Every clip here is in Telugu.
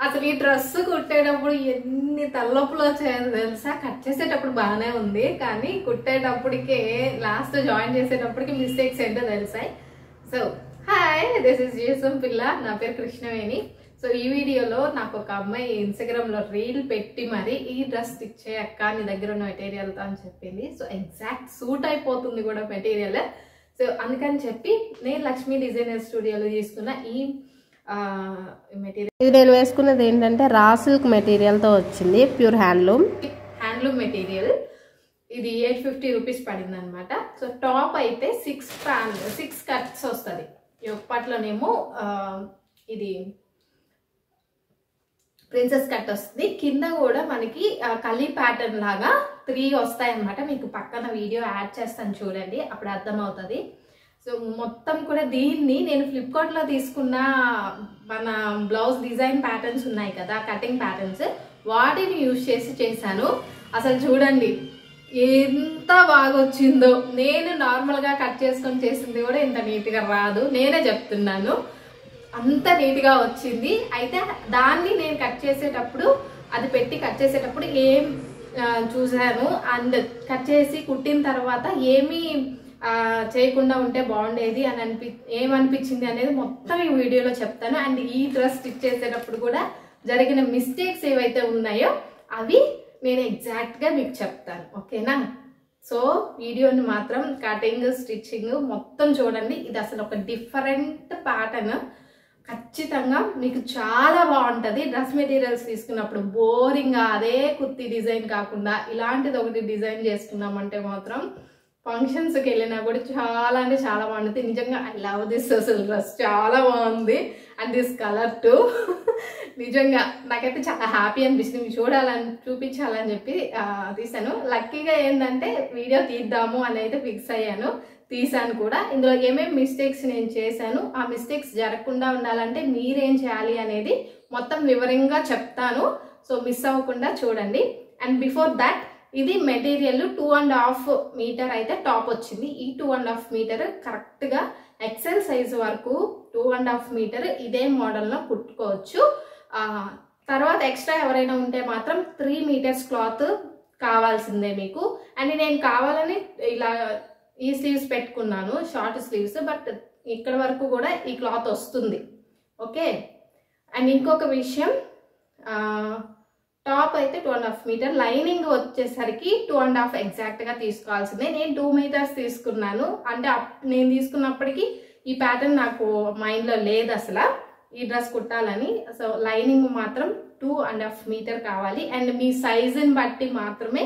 అసలు ఈ డ్రెస్ కుట్టేటప్పుడు ఎన్ని తలనొప్పులు వచ్చాయో తెలుసా. కట్ చేసేటప్పుడు బాగానే ఉంది, కానీ కుట్టేటప్పటికే లాస్ట్ జాయిన్ చేసేటప్పటికి మిస్టేక్స్ ఏంటో తెలిసాయి. సో హాయ్, దిస్ ఇస్ జీసం పిల్ల, నా పేరు కృష్ణవేణి. సో ఈ వీడియోలో నాకు ఒక అమ్మాయి ఇన్స్టాగ్రామ్ లో రీల్ పెట్టి మరి ఈ డ్రెస్ స్టిచ్ చేయక్క నీ దగ్గర ఉన్న మెటీరియల్తో అని చెప్పింది. సో ఎగ్జాక్ట్ సూట్ అయిపోతుంది కూడా మెటీరియల్. సో అందుకని చెప్పి నేను లక్ష్మీ డిజైనర్ స్టూడియోలో తీసుకున్న ఈ మెటీరియల్. ఇది నేను వేసుకున్నది ఏంటంటే రా సిల్క్ మెటీరియల్తో వచ్చింది, ప్యూర్ హ్యాండ్లూమ్ మెటీరియల్. ఇది 850 రూపీస్ పడింది అనమాట. సో టాప్ అయితే 6 కట్స్ వస్తుంది. ఒప్పట్లోనేమో ఇది ప్రిన్సెస్ కట్ వస్తుంది, కింద కూడా మనకి కలీ ప్యాటర్న్ లాగా 3 వస్తాయి అనమాట. మీకు పక్కన వీడియో యాడ్ చేస్తాను చూడండి, అప్పుడు అర్థమవుతుంది. సో మొత్తం కూడా దీన్ని నేను ఫ్లిప్కార్ట్లో తీసుకున్న మన బ్లౌజ్ డిజైన్ ప్యాటర్న్స్ ఉన్నాయి కదా, కటింగ్ ప్యాటర్న్స్, వాటిని యూజ్ చేసి చేశాను. అసలు చూడండి ఎంత బాగా వచ్చిందో. నేను నార్మల్గా కట్ చేసుకొని చేసింది కూడా ఇంత నీట్గా రాదు, నేనే చెప్తున్నాను, అంత నీట్గా వచ్చింది. అయితే దాన్ని నేను కట్ చేసేటప్పుడు, అది పెట్టి కట్ చేసేటప్పుడు ఏం చూసాను అండ్ కట్ చేసి కుట్టిన తర్వాత ఏమీ చేయకుండా ఉంటే బాగుండేది అని ఏమనిపించింది అనేది మొత్తం ఈ వీడియోలో చెప్తాను. అండ్ ఈ డ్రెస్ స్టిచ్ చేసేటప్పుడు కూడా జరిగిన మిస్టేక్స్ ఏవైతే ఉన్నాయో అవి నేను ఎగ్జాక్ట్గా మీకు చెప్తాను, ఓకేనా? సో వీడియోని మాత్రం కటింగ్ స్టిచ్చింగ్ మొత్తం చూడండి. ఇది అసలు ఒక డిఫరెంట్ ప్యాటర్న్, ఖచ్చితంగా మీకు చాలా బాగుంటుంది. డ్రెస్ మెటీరియల్స్ తీసుకున్నప్పుడు బోరింగ్గా అదే కుర్తీ డిజైన్ కాకుండా ఇలాంటిది ఒకటి డిజైన్ చేసుకున్నామంటే మాత్రం ఫంక్షన్స్కి వెళ్ళినా కూడా చాలా అంటే చాలా బాగుంటుంది. నిజంగా ఐ లవ్ దిస్. అసలు డ్రెస్ చాలా బాగుంది అండ్ దిస్ కలర్ టు నిజంగా నాకైతే చాలా హ్యాపీ అనిపిస్తుంది. చూపించాలని చెప్పి తీసాను. లక్కీగా ఏంటంటే వీడియో తీద్దాము అని అయితే ఫిక్స్ అయ్యాను, తీసాను కూడా. ఇందులో ఏమేమి మిస్టేక్స్ నేను చేశాను, ఆ మిస్టేక్స్ జరగకుండా ఉండాలంటే మీరేం చేయాలి అనేది మొత్తం వివరంగా చెప్తాను. సో మిస్ అవ్వకుండా చూడండి. అండ్ బిఫోర్ దాట్, ఇది మెటీరియల్ 2.5 మీటర్ అయితే టాప్ వచ్చింది. ఈ 2.5 మీటర్ కరెక్ట్గా ఎక్సెల్ సైజు వరకు 2.5 మీటర్ ఇదే మోడల్లో కుట్టుకోవచ్చు. తర్వాత ఎక్స్ట్రా ఎవరైనా ఉంటే మాత్రం 3 మీటర్స్ క్లాత్ కావాల్సిందే మీకు. అండ్ నేను కావాలని ఇలా ఈ స్లీవ్స్ పెట్టుకున్నాను, షార్ట్ స్లీవ్స్, బట్ ఇక్కడ వరకు కూడా ఈ క్లాత్ వస్తుంది, ఓకే? అండ్ ఇంకొక విషయం, టాప్ అయితే 2.5 మీటర్, లైనింగ్ వచ్చేసరికి 2.5 ఎగ్జాక్ట్గా తీసుకోవాల్సిందే. నేను 2 మీటర్స్ తీసుకున్నాను. అంటే నేను తీసుకున్నప్పటికీ ఈ ప్యాటర్న్ నాకు మైండ్లో లేదు అసలు ఈ డ్రెస్ కుట్టాలని. సో లైనింగ్ మాత్రం 2.5 మీటర్ కావాలి. అండ్ మీ సైజుని బట్టి మాత్రమే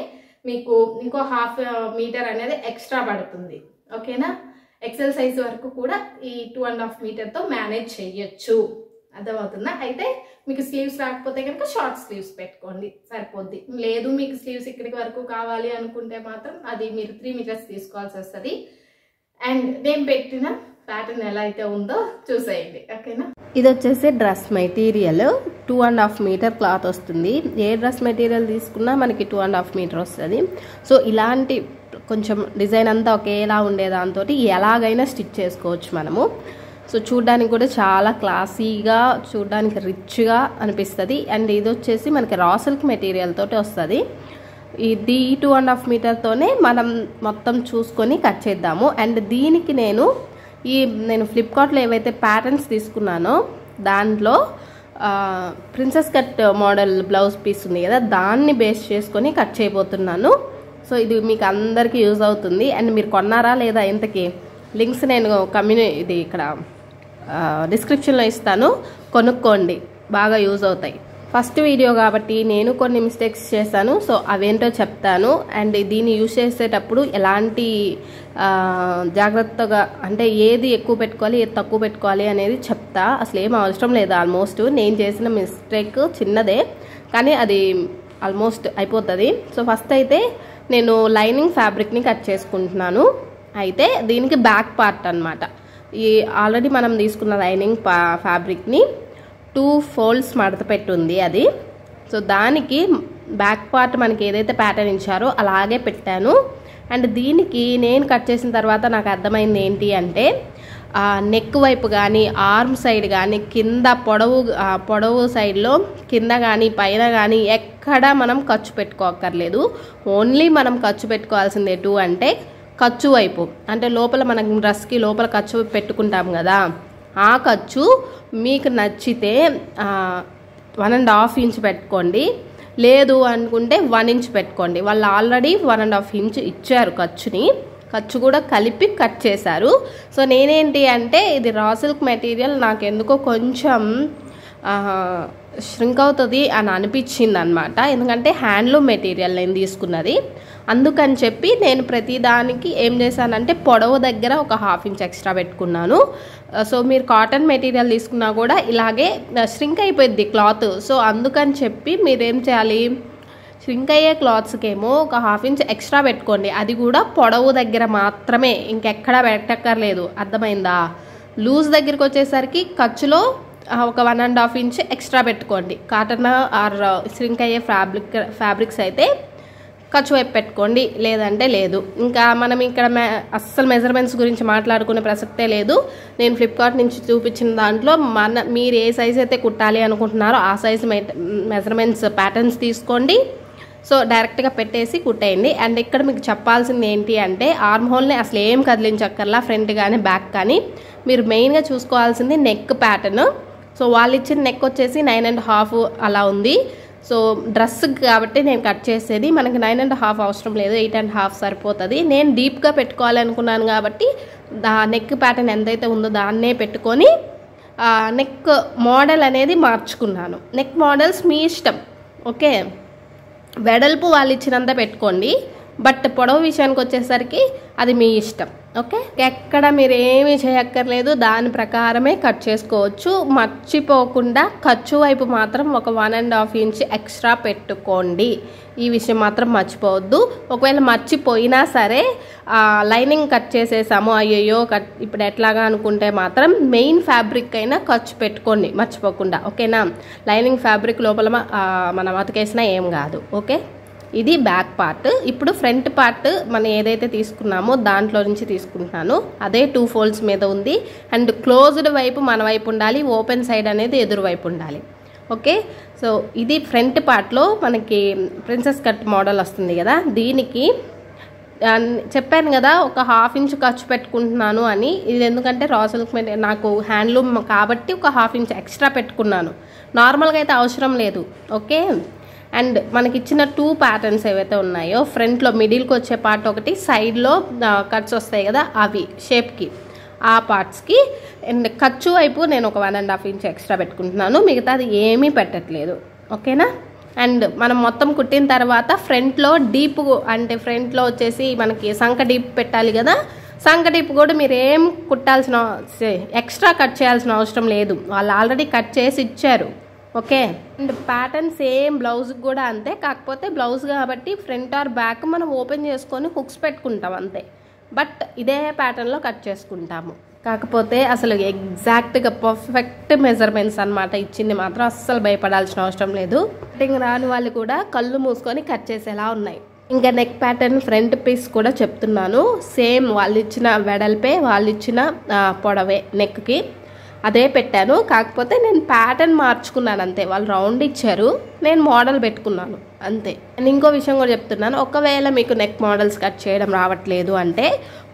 మీకు ఇంకో 1/2 మీటర్ అనేది ఎక్స్ట్రా పడుతుంది, ఓకేనా? ఎక్సెల్ సైజ్ వరకు కూడా ఈ 2.5 మీటర్తో మేనేజ్ చెయ్యొచ్చు, అర్థమవుతుందా? అయితే మీకు స్లీవ్స్ రాకపోతే కనుక షార్ట్ స్లీవ్స్ పెట్టుకోండి, సరిపోద్ది. లేదు మీకు స్లీవ్స్ ఇక్కడికి వరకు కావాలి అనుకుంటే మాత్రం అది మీరు 3 మీటర్స్ తీసుకోవాల్సి వస్తుంది. అండ్ నేను పెట్టిన ప్యాటర్న్ ఎలా అయితే ఉందో చూసేయండి, ఓకేనా? ఇది వచ్చేసి డ్రెస్ మెటీరియల్ 2.5 మీటర్ క్లాత్ వస్తుంది. ఏ డ్రెస్ మెటీరియల్ తీసుకున్నా మనకి 2.5 మీటర్ వస్తుంది. సో ఇలాంటి కొంచెం డిజైన్ అంతా ఒకేలా ఉండే దాంతో ఎలాగైనా స్టిచ్ చేసుకోవచ్చు మనము. సో చూడ్డానికి కూడా చాలా క్లాసీగా, చూడ్డానికి రిచ్గా అనిపిస్తుంది. అండ్ ఇది వచ్చేసి మనకి రా సిల్క్ మెటీరియల్ తోటి వస్తుంది. ఇది 2.5 మీటర్తోనే మనం మొత్తం చూసుకొని కట్ చేద్దాము. అండ్ దీనికి నేను ఫ్లిప్కార్ట్లో ఏవైతే ప్యాటర్న్స్ తీసుకున్నానో దాంట్లో princess cut model blouse piece ఉంది కదా, దాన్ని బేస్ చేసుకొని కట్ చేయబోతున్నాను. సో ఇది మీకు అందరికీ యూజ్ అవుతుంది. అండ్ మీరు కొన్నారా లేదా ఇంతకీ లింక్స్ నేను ఇది ఇక్కడ డిస్క్రిప్షన్లో ఇస్తాను, కొనుక్కోండి, బాగా యూజ్ అవుతాయి. ఫస్ట్ వీడియో కాబట్టి నేను కొన్ని మిస్టేక్స్ చేశాను, సో అవేంటో చెప్తాను. అండ్ దీన్ని యూజ్ చేసేటప్పుడు ఎలాంటి జాగ్రత్తగా, అంటే ఏది ఎక్కువ పెట్టుకోవాలి ఏది తక్కువ పెట్టుకోవాలి అనేది చెప్తా. అసలు ఏం అవసరం లేదు. ఆల్మోస్ట్ నేను చేసిన మిస్టేక్ చిన్నదే, కానీ అది ఆల్మోస్ట్ అయిపోతుంది. సో ఫస్ట్ అయితే నేను లైనింగ్ ఫ్యాబ్రిక్ని కట్ చేసుకుంటున్నాను. అయితే దీనికి బ్యాక్ పార్ట్ అన్నమాట. ఈ ఆల్రెడీ మనం తీసుకున్న లైనింగ్ ఫ్యాబ్రిక్ని 2 ఫోల్డ్స్ మడత పెట్టుంది అది. సో దానికి బ్యాక్ పార్ట్ మనకి ఏదైతే ప్యాటర్న్ ఇచ్చారో అలాగే పెట్టాను. అండ్ దీనికి నేను కట్ చేసిన తర్వాత నాకు అర్థమైంది ఏంటి అంటే, నెక్ వైపు కానీ ఆర్మ్ సైడ్ కానీ కింద పొడవు సైడ్లో కింద కానీ పైన కానీ ఎక్కడ మనం ఖర్చు పెట్టుకోక్కర్లేదు. ఓన్లీ మనం ఖర్చు పెట్టుకోవాల్సింది ఎటు అంటే ఖర్చు వైపు, అంటే లోపల మనం డ్రెస్కి లోపల ఖర్చు పెట్టుకుంటాం కదా, ఆ ఖర్చు మీకు నచ్చితే 1.5 ఇంచ్ పెట్టుకోండి, లేదు అనుకుంటే 1 ఇంచ్ పెట్టుకోండి. వాళ్ళు ఆల్రెడీ 1.5 ఇంచ్ ఇచ్చారు ఖర్చు కూడా కలిపి కట్ చేశారు. సో నేనేంటి అంటే ఇది రా సిల్క్ మెటీరియల్ నాకు ఎందుకో కొంచెం ష్రింక్ అవుతుంది అని అనిపించింది అనమాట. ఎందుకంటే హ్యాండ్లూమ్ మెటీరియల్ నేను తీసుకున్నది, అందుకని చెప్పి నేను ప్రతిదానికి ఏం చేశానంటే పొడవు దగ్గర ఒక 1/2 ఇంచ్ ఎక్స్ట్రా పెట్టుకున్నాను. సో మీరు కాటన్ మెటీరియల్ తీసుకున్నా కూడా ఇలాగే ష్రింక్ అయిపోయింది క్లాత్. సో అందుకని చెప్పి మీరేం చేయాలి, ష్రింక్ అయ్యే క్లాత్స్కేమో ఒక 1/2 ఇంచ్ ఎక్స్ట్రా పెట్టుకోండి. అది కూడా పొడవు దగ్గర మాత్రమే, ఇంకెక్కడా పెట్టక్కర్లేదు. అర్థమైందా? లూజ్ దగ్గరికి వచ్చేసరికి ఖర్చులో ఒక 1.5 ఇంచ్ ఎక్స్ట్రా పెట్టుకోండి. కాటన్ ఆర్ ష్రింక్ అయ్యే ఫ్యాబ్రిక్స్ అయితే ఖర్చు వైపు పెట్టుకోండి, లేదంటే లేదు. ఇంకా మనం ఇక్కడ అస్సలు మెజర్మెంట్స్ గురించి మాట్లాడుకునే ప్రసక్తే లేదు. నేను ఫ్లిప్కార్ట్ నుంచి చూపించిన దాంట్లో మీరు ఏ సైజ్ అయితే కుట్టాలి అనుకుంటున్నారో ఆ సైజ్ మెజర్మెంట్స్ ప్యాటర్న్స్ తీసుకోండి. సో డైరెక్ట్గా పెట్టేసి కుట్టేయండి. అండ్ ఇక్కడ మీకు చెప్పాల్సింది ఏంటి అంటే ఆర్మ్ హోల్ని అసలు ఏం కదిలించక్కర్లా, ఫ్రంట్ కానీ బ్యాక్ కానీ. మీరు మెయిన్గా చూసుకోవాల్సింది నెక్ ప్యాటర్న్. సో వాళ్ళు ఇచ్చిన నెక్ వచ్చేసి 9.5 అలా ఉంది. సో డ్రెస్ కాబట్టి నేను కట్ చేసేది, మనకి 9.5 అవసరం లేదు, 8.5 సరిపోతుంది. నేను డీప్గా పెట్టుకోవాలి అనుకున్నాను కాబట్టి నెక్ ప్యాటర్న్ ఎంతైతే ఉందో దాన్నే పెట్టుకొని నెక్ మోడల్ అనేది మార్చుకున్నాను. నెక్ మోడల్స్ మీ ఇష్టం, ఓకే. వెడల్పు వాళ్ళు ఇచ్చినంత పెట్టుకోండి, బట్ పొడవు విషయానికి వచ్చేసరికి అది మీ ఇష్టం, ఓకే. ఎక్కడ మీరు ఏమీ చేయక్కర్లేదు, దాని ప్రకారమే కట్ చేసుకోవచ్చు. మర్చిపోకుండా ఖర్చు వైపు మాత్రం ఒక 1.5 ఇంచ్ ఎక్స్ట్రా పెట్టుకోండి. ఈ విషయం మాత్రం మర్చిపోవద్దు. ఒకవేళ మర్చిపోయినా సరే లైనింగ్ కట్ చేసేసాము, అయ్యయ్యో ఇప్పుడు ఎట్లాగా అనుకుంటే మాత్రం మెయిన్ ఫ్యాబ్రిక్ అయినా ఖర్చు పెట్టుకోండి మర్చిపోకుండా, ఓకేనా. లైనింగ్ ఫ్యాబ్రిక్ లోపల మనం అతికేసినా ఏం కాదు, ఓకే. ఇది బ్యాక్ పార్ట్. ఇప్పుడు ఫ్రంట్ పార్ట్ మనం ఏదైతే తీసుకున్నామో దాంట్లో నుంచి తీసుకుంటున్నాను. అదే 2 ఫోల్డ్స్ మీద ఉంది. అండ్ క్లోజ్డ్ వైపు మన వైపు ఉండాలి, ఓపెన్ సైడ్ అనేది ఎదురు వైపు ఉండాలి, ఓకే. సో ఇది ఫ్రంట్ పార్ట్లో మనకి ప్రిన్సెస్ కట్ మోడల్ వస్తుంది కదా, దీనికి చెప్పాను కదా ఒక 1/2 ఇంచ్ ఖర్చు పెట్టుకుంటున్నాను అని. ఇది ఎందుకంటే రా సిల్క్ నాకు హ్యాండ్లూమ్ కాబట్టి ఒక 1/2 ఇంచ్ ఎక్స్ట్రా పెట్టుకున్నాను. నార్మల్గా అయితే అవసరం లేదు, ఓకే. అండ్ మనకి ఇచ్చిన 2 ప్యాటర్న్స్ ఏవైతే ఉన్నాయో ఫ్రంట్లో మిడిల్కి వచ్చే పార్ట్ ఒకటి, సైడ్లో కట్స్ వస్తాయి కదా అవి షేప్కి, ఆ పార్ట్స్కి. అండ్ ఖర్చు వైపు నేను ఒక 1.5 ఇంచ్ ఎక్స్ట్రా పెట్టుకుంటున్నాను, మిగతా అది ఏమీ పెట్టట్లేదు, ఓకేనా. అండ్ మనం మొత్తం కుట్టిన తర్వాత ఫ్రంట్లో డీప్, అంటే ఫ్రంట్లో వచ్చేసి మనకి సంక డీప్ పెట్టాలి కదా, సంక డీప్ కూడా మీరు ఏం కుట్టాల్సిన ఎక్స్ట్రా కట్ చేయాల్సిన అవసరం లేదు, వాళ్ళు ఆల్రెడీ కట్ చేసి ఇచ్చారు, ఓకే. అండ్ ప్యాటర్న్ సేమ్ బ్లౌజ్కి కూడా అంతే, కాకపోతే బ్లౌజ్ కాబట్టి ఫ్రంట్ ఆర్ బ్యాక్ మనం ఓపెన్ చేసుకొని హుక్స్ పెట్టుకుంటాం అంతే, బట్ ఇదే ప్యాటర్న్లో కట్ చేసుకుంటాము. కాకపోతే అసలు ఎగ్జాక్ట్గా పర్ఫెక్ట్ మెజర్మెంట్స్ అనమాట ఇచ్చింది, మాత్రం అస్సలు భయపడాల్సిన అవసరం లేదు. కటింగ్ రాని వాళ్ళు కూడా కళ్ళు మూసుకొని కట్ చేసేలా ఉన్నాయి. ఇంకా నెక్ ప్యాటర్న్ ఫ్రంట్ పీస్ కూడా చెప్తున్నాను, సేమ్ వాళ్ళు ఇచ్చిన వెడల్పే, వాళ్ళు ఇచ్చిన పొడవే నెక్కి అదే పెట్టాను. కాకపోతే నేను ప్యాటర్న్ మార్చుకున్నాను అంతే, వాళ్ళు రౌండ్ ఇచ్చారు, నేను మోడల్ పెట్టుకున్నాను అంతే. నేను ఇంకో విషయం కూడా చెప్తున్నాను, ఒకవేళ మీకు నెక్ మోడల్స్ కట్ చేయడం రావట్లేదు అంటే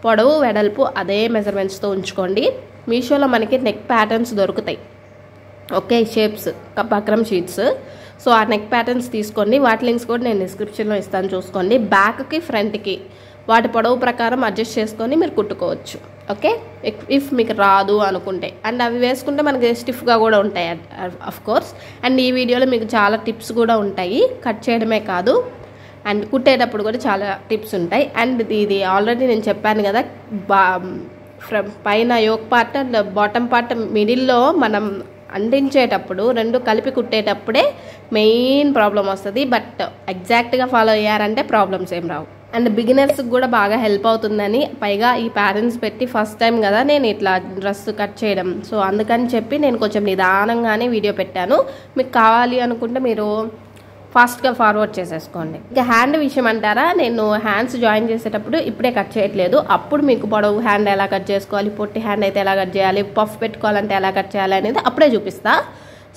పొడవు వెడల్పు అదే మెజర్మెంట్స్తో ఉంచుకోండి. మీషోలో మనకి నెక్ ప్యాటర్న్స్ దొరుకుతాయి, okay, shapes buckram sheets. So ఆ నెక్ ప్యాటర్న్స్ తీసుకోండి, వాటి లింక్స్ కూడా నేను డిస్క్రిప్షన్లో ఇస్తాను, చూసుకోండి. బ్యాక్కి ఫ్రంట్కి వాటి పొడవు ప్రకారం అడ్జస్ట్ చేసుకొని మీరు కుట్టుకోవచ్చు, ఓకే, ఇఫ్ మీకు రాదు అనుకుంటే. అండ్ అవి వేసుకుంటే మనకి స్టిఫ్గా కూడా ఉంటాయి అఫ్ కోర్స్. అండ్ ఈ వీడియోలో మీకు చాలా టిప్స్ కూడా ఉంటాయి, కట్ చేయడమే కాదు అండ్ కుట్టేటప్పుడు కూడా చాలా టిప్స్ ఉంటాయి. అండ్ ఇది ఆల్రెడీ నేను చెప్పాను కదా, పైన yoke part and bottom part మిడిల్లో మనం అంటించేటప్పుడు రెండు కలిపి కుట్టేటప్పుడే మెయిన్ ప్రాబ్లం వస్తుంది. బట్ ఎగ్జాక్ట్గా ఫాలో అయ్యారంటే ప్రాబ్లమ్స్ ఏం రావు. అండ్ బిగినర్స్కి కూడా బాగా హెల్ప్ అవుతుందని, పైగా ఈ ప్యాటర్న్స్ పెట్టి ఫస్ట్ టైం కదా నేను ఇట్లా డ్రెస్ కట్ చేయడం, సో అందుకని చెప్పి నేను కొంచెం నిదానంగానే వీడియో పెట్టాను. మీకు కావాలి అనుకుంటే మీరు ఫాస్ట్గా ఫార్వర్డ్ చేసేసుకోండి. ఇంకా హ్యాండ్ విషయం అంటారా, నేను హ్యాండ్స్ జాయిన్ చేసేటప్పుడు ఇప్పుడే కట్ చేయట్లేదు. అప్పుడు మీకు పొడవు హ్యాండ్ ఎలా కట్ చేసుకోవాలి, పొట్టి హ్యాండ్ అయితే ఎలా కట్ చేయాలి, పఫ్ పెట్టుకోవాలంటే ఎలా కట్ చేయాలి అనేది అప్పుడే చూపిస్తా.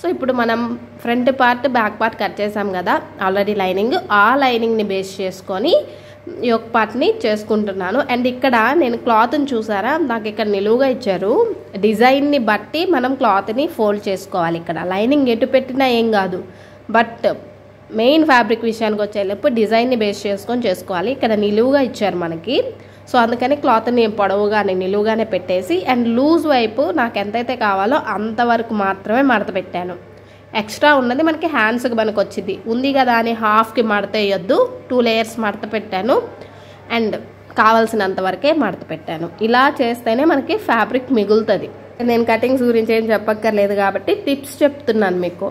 సో ఇప్పుడు మనం front part back part cut చేసాం కదా ఆల్రెడీ లైనింగ్, ఆ లైనింగ్ని బేస్ చేసుకొని ఈ ఒక పార్ట్ని చేసుకుంటున్నాను. అండ్ ఇక్కడ నేను క్లాత్ని చూసారా, నాకు ఇక్కడ నిలువుగా ఇచ్చారు. డిజైన్ని బట్టి మనం క్లాత్ని ఫోల్డ్ చేసుకోవాలి. ఇక్కడ లైనింగ్ ఎటు పెట్టినా ఏం కాదు, బట్ మెయిన్ ఫ్యాబ్రిక్ విషయానికి వచ్చేటప్పుడు డిజైన్ని బేస్ చేసుకొని చేసుకోవాలి. ఇక్కడ నిలువుగా ఇచ్చారు మనకి, సో అందుకని క్లాత్ని పొడవుగానే నిలువుగానే పెట్టేసి అండ్ లూజ్ వైపు నాకు ఎంతైతే కావాలో అంతవరకు మాత్రమే మడత పెట్టాను. ఎక్స్ట్రా ఉన్నది మనకి హ్యాండ్స్కి మనకు వచ్చింది ఉంది కదా అని హాఫ్కి మడత వేయొద్దు, 2 లేయర్స్ మడత పెట్టాను అండ్ కావాల్సినంత వరకే మడత పెట్టాను. ఇలా చేస్తేనే మనకి ఫ్యాబ్రిక్ మిగులుతుంది. నేను కటింగ్స్ గురించి ఏం చెప్పక్కర్లేదు కాబట్టి టిప్స్ చెప్తున్నాను మీకు.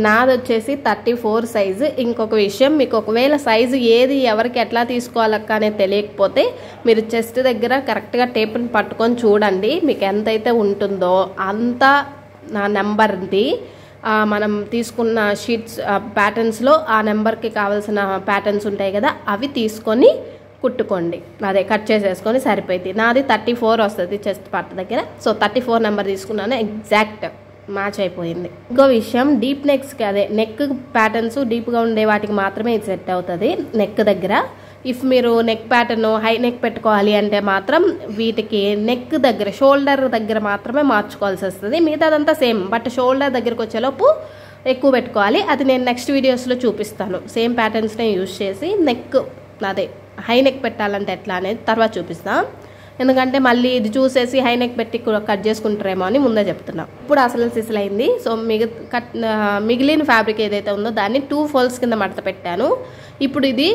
నాది వచ్చేసి 34 సైజు. ఇంకొక విషయం, మీకు ఒకవేళ సైజు ఏది ఎవరికి ఎట్లా తీసుకోవాలక్క అనేది తెలియకపోతే మీరు చెస్ట్ దగ్గర కరెక్ట్గా టేప్ని పట్టుకొని చూడండి, మీకు ఎంతైతే ఉంటుందో అంత నా నెంబర్ది మనం తీసుకున్న షీట్స్ ప్యాటర్న్స్లో ఆ నెంబర్కి కావాల్సిన ప్యాటర్న్స్ ఉంటాయి కదా అవి తీసుకొని కుట్టుకోండి. అదే కట్ చేసేసుకొని సరిపోయింది. నాది 34 వస్తుంది చెస్ట్ పార్ట్ దగ్గర, సో 34 నెంబర్ తీసుకున్నాను, ఎగ్జాక్ట్ మ్యాచ్ అయిపోయింది. ఇంకో విషయం, డీప్ నెక్స్కి అదే నెక్ ప్యాటర్న్స్ డీప్గా ఉండే వాటికి మాత్రమే ఇది సెట్ అవుతుంది నెక్ దగ్గర. ఇఫ్ మీరు నెక్ ప్యాటర్న్ హై నెక్ పెట్టుకోవాలి అంటే మాత్రం వీటికి నెక్ దగ్గర షోల్డర్ దగ్గర మాత్రమే మార్చుకోవాల్సి వస్తుంది. మిగతాదంతా సేమ్, బట్ షోల్డర్ దగ్గరకు వచ్చేలోపు ఎక్కువ పెట్టుకోవాలి. అది నేను నెక్స్ట్ వీడియోస్లో చూపిస్తాను. సేమ్ ప్యాటర్న్స్నే యూజ్ చేసి నెక్ అదే హై నెక్ పెట్టాలంటే ఎట్లా అనేది తర్వాత చూపిస్తాను. ఎందుకంటే మళ్ళీ ఇది చూసేసి హై నెక్ పెట్టి కట్ చేసుకుంటారేమో అని ముందే చెప్తున్నా. ఇప్పుడు అసలు సిసలైంది. సో మిగిలిన ఫ్యాబ్రిక్ ఏదైతే ఉందో దాన్ని 2 ఫోల్డ్స్ కింద మడత పెట్టాను. ఇప్పుడు ఇది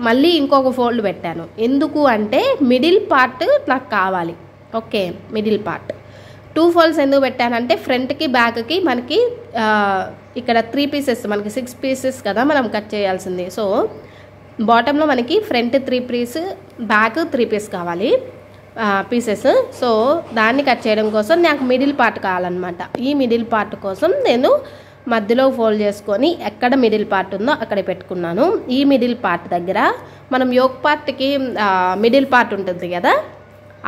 మళ్ళీ ఇంకొక ఫోల్డ్ పెట్టాను. ఎందుకు అంటే మిడిల్ పార్ట్ నాకు కావాలి. ఓకే, మిడిల్ పార్ట్ 2 ఫోల్డ్స్ ఎందుకు పెట్టానంటే ఫ్రంట్కి బ్యాక్కి మనకి ఇక్కడ 3 పీసెస్, మనకి 6 పీసెస్ కదా మనం కట్ చేయాల్సింది. సో బాటంలో మనకి ఫ్రంట్ 3 పీస్, బ్యాక్ 3 పీస్ కావాలి పీసెస్. సో దాన్ని కట్ చేయడం కోసం నాకు మిడిల్ పార్ట్ కావాలన్నమాట. ఈ మిడిల్ పార్ట్ కోసం నేను మధ్యలో ఫోల్డ్ చేసుకొని ఎక్కడ మిడిల్ పార్ట్ ఉందో అక్కడ పెట్టుకున్నాను. ఈ మిడిల్ పార్ట్ దగ్గర మనం యోక్ పార్ట్కి మిడిల్ పార్ట్ ఉంటుంది కదా,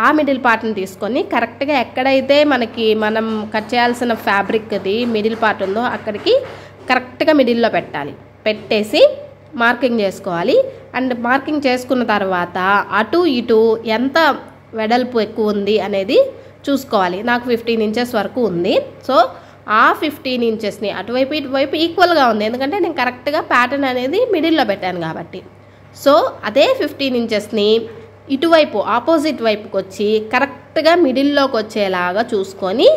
ఆ మిడిల్ పార్ట్ని తీసుకొని కరెక్ట్గా ఎక్కడైతే మనం కట్ చేయాల్సిన ఫ్యాబ్రిక్ది మిడిల్ పార్ట్ ఉందో అక్కడికి కరెక్ట్గా మిడిల్లో పెట్టాలి. పెట్టేసి మార్కింగ్ చేసుకోవాలి. అండ్ మార్కింగ్ చేసుకున్న తర్వాత అటు ఇటు ఎంత వెడల్పు ఎక్కువ ఉంది అనేది చూసుకోవాలి. నాకు 15 ఇంచెస్ వరకు ఉంది. సో ఆ 15 ఇంచెస్ని అటువైపు ఇటువైపు ఈక్వల్గా ఉంది, ఎందుకంటే నేను కరెక్ట్గా ప్యాటర్న్ అనేది మిడిల్లో పెట్టాను కాబట్టి. సో అదే 15 ఇంచెస్ని ఇటువైపు ఆపోజిట్ వైపుకి వచ్చి కరెక్ట్గా మిడిల్లోకి వచ్చేలాగా చూసుకొని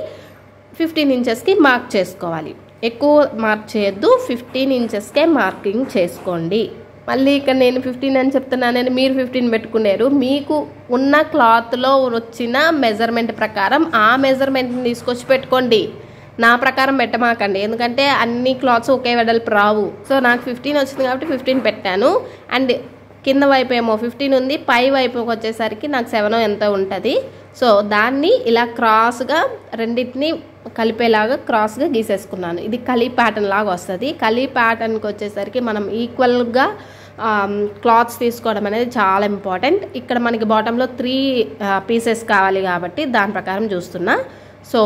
15 ఇంచెస్కి మార్క్ చేసుకోవాలి. ఎక్కువ మార్క్ చేయొద్దు, 15 ఇంచెస్కే మార్కింగ్ చేసుకోండి. మళ్ళీ ఇక్కడ నేను 15 అని చెప్తున్నానని మీరు 15 పెట్టుకునేరు. మీకు ఉన్న క్లాత్లో వచ్చిన మెజర్మెంట్ ప్రకారం ఆ మెజర్మెంట్ని తీసుకొచ్చి పెట్టుకోండి. నా ప్రకారం పెట్టమాకండి, ఎందుకంటే అన్ని క్లాత్స్ ఒకే వెడల్పు రావు. సో నాకు 15 వచ్చింది కాబట్టి 15 పెట్టాను. అండ్ కింద వైపు ఏమో 15 ఉంది, పై వైపుకి వచ్చేసరికి నాకు 7 ఎంత ఉంటుంది. సో దాన్ని ఇలా క్రాస్గా రెండింటిని కలిపేలాగా క్రాస్గా గీసేసుకున్నాను. ఇది కలీ ప్యాటర్న్ లాగా వస్తుంది. కలీ ప్యాటర్న్కి వచ్చేసరికి మనం ఈక్వల్గా క్లాత్స్ తీసుకోవడం అనేది చాలా ఇంపార్టెంట్. ఇక్కడ మనకి బాటంలో 3 పీసెస్ కావాలి కాబట్టి దాని ప్రకారం చూస్తున్నా. సో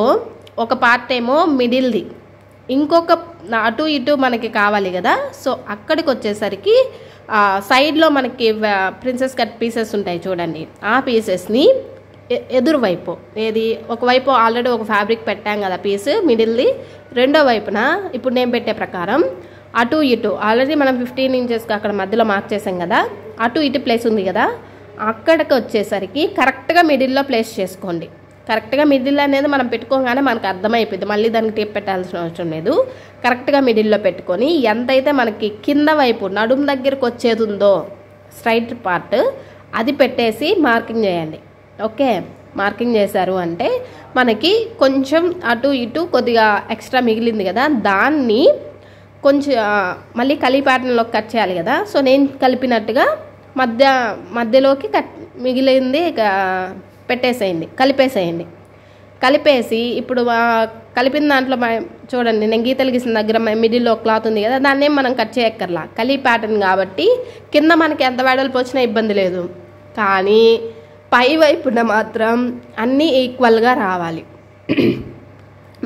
ఒక పార్ట్ ఏమో మిడిల్ది, ఇంకొక అటు ఇటు మనకి కావాలి కదా. సో అక్కడికి వచ్చేసరికి సైడ్లో మనకి ప్రిన్సెస్ కట్ పీసెస్ ఉంటాయి చూడండి, ఆ పీసెస్ని ఎదురు వైపు ఏది ఒకవైపు ఆల్రెడీ ఒక ఫ్యాబ్రిక్ పెట్టాం కదా పీస్ మిడిల్ది, రెండో వైపున ఇప్పుడు నేను పెట్టే ప్రకారం అటు ఇటు ఆల్రెడీ మనం 15 ఇంచెస్కి అక్కడ మధ్యలో మార్క్ చేసాం కదా, అటు ఇటు ప్లేస్ ఉంది కదా, అక్కడికి వచ్చేసరికి కరెక్ట్గా మిడిల్లో ప్లేస్ చేసుకోండి. కరెక్ట్గా మిడిల్ అనేది మనం పెట్టుకోగానే మనకు అర్థమైపోయింది, మళ్ళీ దానికి టేప్ పెట్టాల్సిన అవసరం లేదు. కరెక్ట్గా మిడిల్లో పెట్టుకొని ఎంతైతే మనకి కింద వైపు నడుము దగ్గరకు వచ్చేది ఉందో స్ట్రైట్ పార్ట్ అది పెట్టేసి మార్కింగ్ చేయండి. ఓకే, మార్కింగ్ చేశారు అంటే మనకి కొంచెం అటు ఇటు కొద్దిగా ఎక్స్ట్రా మిగిలింది కదా, దాన్ని కొంచెం మళ్ళీ కలీ ప్యాటర్న్లోకి కట్ చేయాలి కదా. సో నేను కలిపినట్టుగా మధ్యలోకి మిగిలింది పెట్టేసేయండి, కలిపేసేయండి. కలిపేసి ఇప్పుడు కలిపిన దాంట్లో చూడండి, నేను గీతలు గీసిన దగ్గర మిడిల్లో క్లాత్ ఉంది కదా, దాన్ని మనం కట్ చేయక్కర్లా, కలీ ప్యాటర్న్ కాబట్టి కింద మనకి ఎంత వెడల్పు వచ్చినా ఇబ్బంది లేదు. కానీ పై వైపున మాత్రం అన్నీ ఈక్వల్గా రావాలి.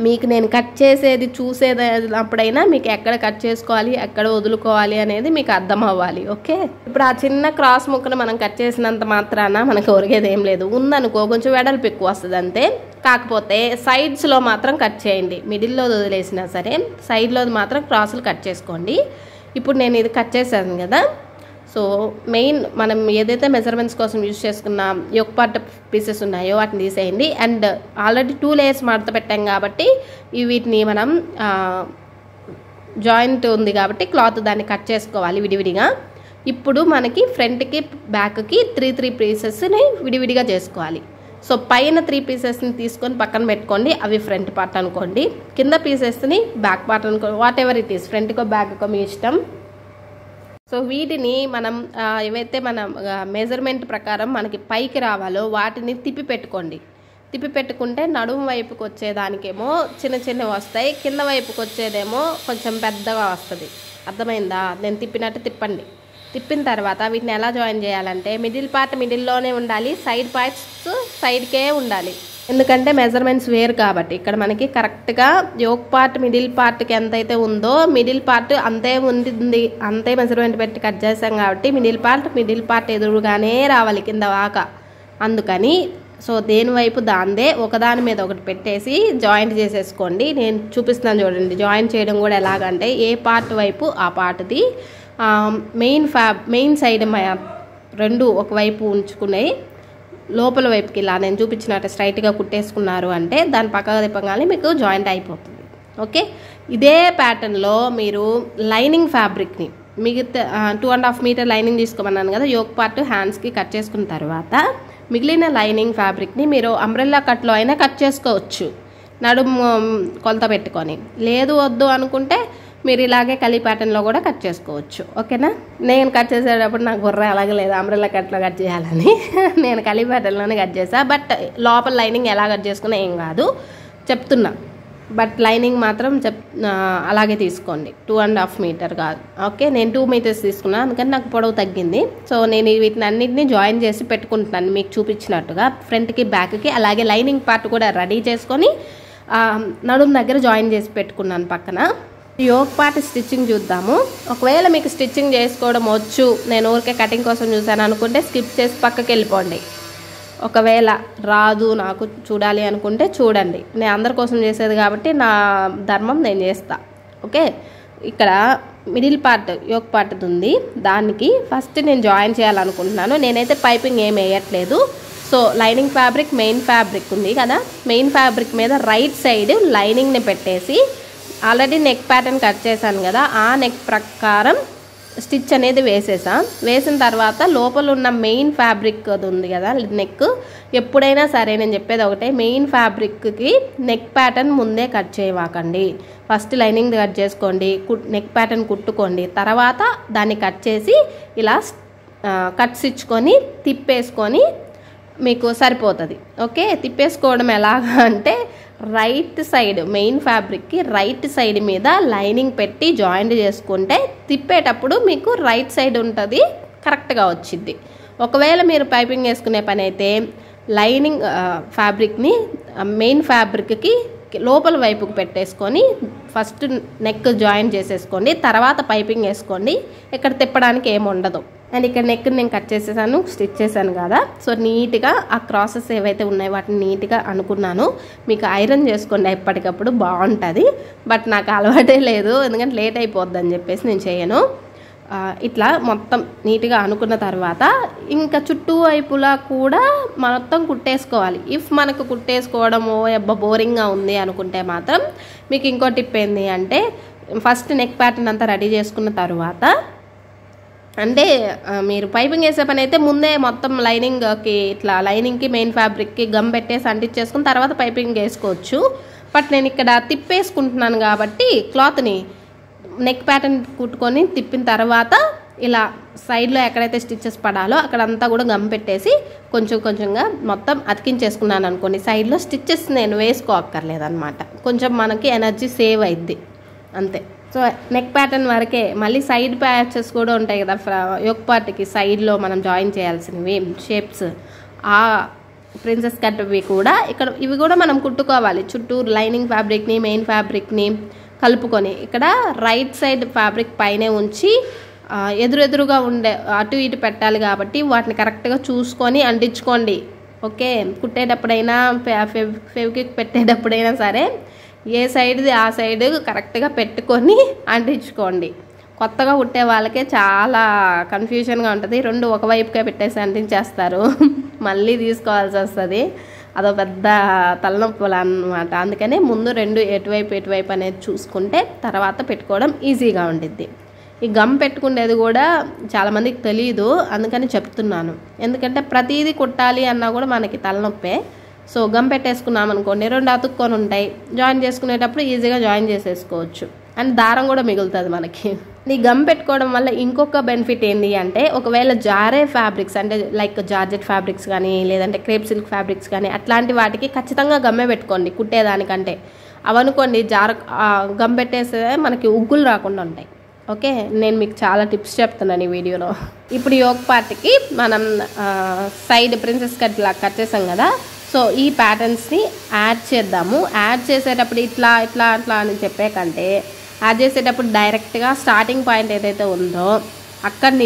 మీకు నేను కట్ చేసేది చూసేటప్పుడైనా మీకు ఎక్కడ కట్ చేసుకోవాలి, ఎక్కడ వదులుకోవాలి అనేది మీకు అర్థం అవ్వాలి. ఓకే, ఇప్పుడు ఆ చిన్న క్రాస్ ముక్కను మనం కట్ చేసినంత మాత్రాన మనకు ఒరిగేది ఏం లేదు. ఉందనుకో కొంచెం వెడల్పు ఎక్కువ వస్తుంది అంతే. కాకపోతే సైడ్స్లో మాత్రం కట్ చేయండి, మిడిల్లో వదిలేసినా సరే సైడ్లో మాత్రం క్రాసులు కట్ చేసుకోండి. ఇప్పుడు నేను ఇది కట్ చేశాను కదా, సో మెయిన్ మనం ఏదైతే మెజర్మెంట్స్ కోసం యూజ్ చేసుకున్న యోక్ పార్ట్ పీసెస్ ఉన్నాయో వాటిని తీసేయండి. అండ్ ఆల్రెడీ 2 లేయర్స్ మడత పెట్టాం కాబట్టి వీటిని మనం జాయింట్ ఉంది కాబట్టి క్లాత్ దాన్ని కట్ చేసుకోవాలి విడివిడిగా. ఇప్పుడు మనకి ఫ్రంట్కి బ్యాక్కి 3 పీసెస్ని విడివిడిగా చేసుకోవాలి. సో పైన 3 పీసెస్ని తీసుకొని పక్కన పెట్టుకోండి, అవి ఫ్రంట్ పార్ట్ అనుకోండి. కింద పీసెస్ని బ్యాక్ పార్ట్ అనుకోండి, వాట్ ఎవర్ ఇట్ ఈస్, ఫ్రంట్కో బ్యాక్కో మీ ఇష్టం. సో వీటిని మనం ఏవైతే మన మెజర్మెంట్ ప్రకారం మనకి పైకి రావాలో వాటిని తిప్పి పెట్టుకోండి. తిప్పి పెట్టుకుంటే నడుము వైపుకి వచ్చేదానికేమో చిన్న చిన్నవి వస్తాయి, కింద వైపుకి వచ్చేదేమో కొంచెం పెద్దగా వస్తుంది. అర్థమైందా? నేను తిప్పినట్టు తిప్పండి. తిప్పిన తర్వాత వీటిని ఎలా జాయిన్ చేయాలంటే మిడిల్ పార్ట్ మిడిల్లోనే ఉండాలి, సైడ్ పార్ట్స్ సైడ్కే ఉండాలి. ఎందుకంటే మెజర్మెంట్స్ వేరు కాబట్టి ఇక్కడ మనకి కరెక్ట్గా యోక్ పార్ట్ మిడిల్ పార్ట్కి ఎంతైతే ఉందో మిడిల్ పార్ట్ అంతే ఉంది, అంతే మెజర్మెంట్ పెట్టి కట్ చేసాం కాబట్టి మిడిల్ పార్ట్ ఎదురుగానే రావాలి కింద వాక. అందుకని సో దేని వైపు దాందే ఒకదాని మీద ఒకటి పెట్టేసి జాయింట్ చేసేసుకోండి. నేను చూపిస్తున్నాను చూడండి, జాయింట్ చేయడం కూడా ఎలాగంటే ఏ పార్ట్ వైపు ఆ పార్ట్ది మెయిన్ సైడ్ 2 ఒకవైపు ఉంచుకున్నాయి, లోపల వైపుకి ఇలా నేను చూపించినట్టు స్ట్రైట్గా కుట్టేసుకున్నారు అంటే దాని పక్కగా తిప్పగానే మీకు జాయింట్ అయిపోతుంది. ఓకే, ఇదే ప్యాటర్న్లో మీరు లైనింగ్ ఫ్యాబ్రిక్ని మిగతా 2.5 మీటర్ లైనింగ్ తీసుకోమన్నాను కదా, యోక్ పార్ట్ హ్యాండ్స్కి కట్ చేసుకున్న తర్వాత మిగిలిన లైనింగ్ ఫ్యాబ్రిక్ని మీరు అంబ్రెల్లా కట్లో అయినా కట్ చేసుకోవచ్చు నడుము కొలత పెట్టుకొని. లేదు వద్దు అనుకుంటే మీరు ఇలాగే కలీ ప్యాటర్న్లో కూడా కట్ చేసుకోవచ్చు. ఓకేనా? నేను కట్ చేసేటప్పుడు నాకు బుర్ర అలాగే లేదు అంబ్రెల్లా కట్లో కట్ చేయాలని, నేను కలీ ప్యాటర్న్లోనే కట్ చేసాను. బట్ లోపల లైనింగ్ ఎలా కట్ చేసుకున్నా ఏం కాదు చెప్తున్నా. బట్ లైనింగ్ మాత్రం అలాగే తీసుకోండి, 2.5 మీటర్ కాదు. ఓకే, నేను 2 మీటర్స్ తీసుకున్నాను అందుకని నాకు పొడవు తగ్గింది. సో నేను వీటిని అన్నింటినీ జాయిన్ చేసి పెట్టుకుంటున్నాను మీకు చూపించినట్టుగా, ఫ్రంట్కి బ్యాక్కి. అలాగే లైనింగ్ పార్ట్ కూడా రెడీ చేసుకొని నడుము దగ్గర జాయిన్ చేసి పెట్టుకున్నాను పక్కన. యోక్ పార్ట్ స్టిచ్చింగ్ చూద్దాము. ఒకవేళ మీకు స్టిచ్చింగ్ చేసుకోవడం వచ్చు, నేను ఊరికే కటింగ్ కోసం చూసాను అనుకుంటే స్కిప్ చేసి పక్కకి వెళ్ళిపోండి. ఒకవేళ రాదు నాకు చూడాలి అనుకుంటే చూడండి, నేను అందరి కోసం చేసేది కాబట్టి నా ధర్మం నేను చేస్తా. ఓకే, ఇక్కడ మిడిల్ పార్ట్ యోక్ పార్ట్ ఉంది, దానికి ఫస్ట్ నేను జాయిన్ చేయాలనుకుంటున్నాను. నేనైతే పైపింగ్ ఏం వేయట్లేదు. So lining fabric main fabric ఉంది కదా, మెయిన్ ఫ్యాబ్రిక్ మీద రైట్ సైడ్ లైనింగ్ని పెట్టేసి ఆల్రెడీ నెక్ ప్యాటర్న్ కట్ చేశాను కదా, ఆ నెక్ ప్రకారం స్టిచ్ అనేది వేసిన తర్వాత లోపల ఉన్న మెయిన్ ఫ్యాబ్రిక్ అది ఉంది కదా నెక్, ఎప్పుడైనా సరే నేను చెప్పేది ఒకటే, మెయిన్ ఫ్యాబ్రిక్కి నెక్ ప్యాటర్న్ ముందే కట్ చేయవాకండి. ఫస్ట్ లైనింగ్ కట్ చేసుకోండి, నెక్ ప్యాటర్న్ కుట్టుకోండి, తర్వాత దాన్ని కట్ చేసి ఇలా కట్స్ ఇచ్చుకొని తిప్పేసుకొని మీకు సరిపోతుంది. ఓకే, తిప్పేసుకోవడం ఎలాగా అంటే రైట్ సైడ్ మెయిన్ ఫ్యాబ్రిక్కి రైట్ సైడ్ మీద లైనింగ్ పెట్టి జాయింట్ చేసుకుంటే తిప్పేటప్పుడు మీకు రైట్ సైడ్ ఉంటుంది, కరెక్ట్గా వచ్చింది. ఒకవేళ మీరు పైపింగ్ వేసుకునే పని అయితే లైనింగ్ ఫ్యాబ్రిక్ని మెయిన్ ఫ్యాబ్రిక్కి లోపల వైపుకి పెట్టేసుకొని ఫస్ట్ నెక్ జాయిన్ చేసేసుకోండి, తర్వాత పైపింగ్ వేసుకోండి. ఇక్కడ తిప్పడానికి ఏమి ఉండదు. అండ్ ఇక్కడ నెక్ నేను కట్ చేసేసాను, స్టిచ్ చేశాను కదా, సో నీట్గా ఆ క్రాసెస్ ఏవైతే ఉన్నాయో వాటిని నీట్గా అనుకున్నాను. మీకు ఐరన్ చేసుకోండి ఎప్పటికప్పుడు, బాగుంటుంది. బట్ నాకు అలవాటే లేదు, ఎందుకంటే లేట్ అయిపోద్ది అని చెప్పేసి నేను చేయను. ఇట్లా మొత్తం నీట్గా అనుకున్న తర్వాత ఇంకా చుట్టూ వైపులా కూడా మొత్తం కుట్టేసుకోవాలి. ఇఫ్ మనకు కుట్టేసుకోవడము బోరింగ్గా ఉంది అనుకుంటే మాత్రం మీకు ఇంకో టిప్ ఏంటి అంటే, ఫస్ట్ నెక్ ప్యాటర్న్ అంతా రెడీ చేసుకున్న తర్వాత, అంటే మీరు పైపింగ్ వేసే పని అయితే ముందే మొత్తం లైనింగ్కి ఇట్లా లైనింగ్కి మెయిన్ ఫ్యాబ్రిక్కి గమ్ పెట్టేసి అంటించేసుకుని తర్వాత పైపింగ్ వేసుకోవచ్చు. బట్ నేను ఇక్కడ తిప్పేసుకుంటున్నాను కాబట్టి క్లాత్ని నెక్ ప్యాటర్న్ కుట్టుకొని తిప్పిన తర్వాత ఇలా సైడ్లో ఎక్కడైతే స్టిచ్చెస్ పడాలో అక్కడంతా కూడా గమ్ పెట్టేసి కొంచెం కొంచెంగా మొత్తం అతికించేసుకున్నాను అనుకోండి. సైడ్లో స్టిచ్చెస్ నేను వేసుకోక్కర్లేదన్నమాట. కొంచెం మనకి ఎనర్జీ సేవ్ అయింది అంతే. సో నెక్ ప్యాటర్న్ వరకే. మళ్ళీ సైడ్ ప్యాచెస్ కూడా ఉంటాయి కదా యోక్ పార్ట్కి సైడ్లో మనం జాయిన్ చేయాల్సినవి షేప్స్, ఆ ప్రిన్సెస్ కట్వి కూడా ఇక్కడ ఇవి కూడా మనం కుట్టుకోవాలి. చుట్టూ లైనింగ్ ఫ్యాబ్రిక్ని మెయిన్ ఫ్యాబ్రిక్ని కలుపుకొని ఇక్కడ రైట్ సైడ్ ఫ్యాబ్రిక్ పైనే ఉంచి ఎదురెదురుగా ఉండే అటు ఇటు పెట్టాలి కాబట్టి వాటిని కరెక్ట్గా చూసుకొని అంటించుకోండి. ఓకే, కుట్టేటప్పుడైనా ఫెవిక్విక్ పెట్టేటప్పుడైనా సరే ఏ సైడ్ది ఆ సైడ్ కరెక్ట్గా పెట్టుకొని అంటించుకోండి. కొత్తగా కుట్టే వాళ్ళకే చాలా కన్ఫ్యూజన్గా ఉంటుంది. రెండు ఒకవైపుగా పెట్టేసి అంటించేస్తారు, మళ్ళీ తీసుకోవాల్సి వస్తుంది. అదో పెద్ద తలనొప్పులు అన్నమాట. అందుకనే ముందు రెండు ఎటువైపు అనేది చూసుకుంటే తర్వాత పెట్టుకోవడం ఈజీగా ఉండిద్ది. ఈ గమ్ పెట్టుకునేది కూడా చాలామందికి తెలియదు, అందుకని చెప్తున్నాను. ఎందుకంటే ప్రతిదీ కుట్టాలి అన్నా కూడా మనకి తలనొప్పే. సో గమ్ పెట్టేసుకున్నాం అనుకోండి, రెండు అతుక్కొని ఉంటాయి, జాయిన్ చేసుకునేటప్పుడు ఈజీగా జాయిన్ చేసేసుకోవచ్చు. అండ్ దారం కూడా మిగులుతుంది మనకి. ఈ గమ్ పెట్టుకోవడం వల్ల ఇంకొక బెనిఫిట్ ఏంటి అంటే, ఒకవేళ జారే ఫ్యాబ్రిక్స్ అంటే లైక్ జార్జెట్ ఫ్యాబ్రిక్స్ కానీ లేదంటే క్రేప్ సిల్క్ ఫ్యాబ్రిక్స్ కానీ అట్లాంటి వాటికి ఖచ్చితంగా గమ్మే పెట్టుకోండి కుట్టేదానికంటే. అవనుకోండి గమ్ పెట్టేస్తే మనకి ఉగ్గులు రాకుండా ఉంటాయి. ఓకే, నేను మీకు చాలా టిప్స్ చెప్తున్నాను ఈ వీడియోలో. ఇప్పుడు యోక్ పార్ట్కి మనం సైడ్ ప్రిన్సెస్ కట్ ఇలా కట్ చేసాం కదా, సో ఈ ప్యాటర్న్స్ని యాడ్ చేద్దాము. యాడ్ చేసేటప్పుడు ఇట్లా ఇట్లా అట్లా అని చెప్పే కంటే యాడ్ చేసేటప్పుడు డైరెక్ట్గా స్టార్టింగ్ పాయింట్ ఏదైతే ఉందో అక్కడి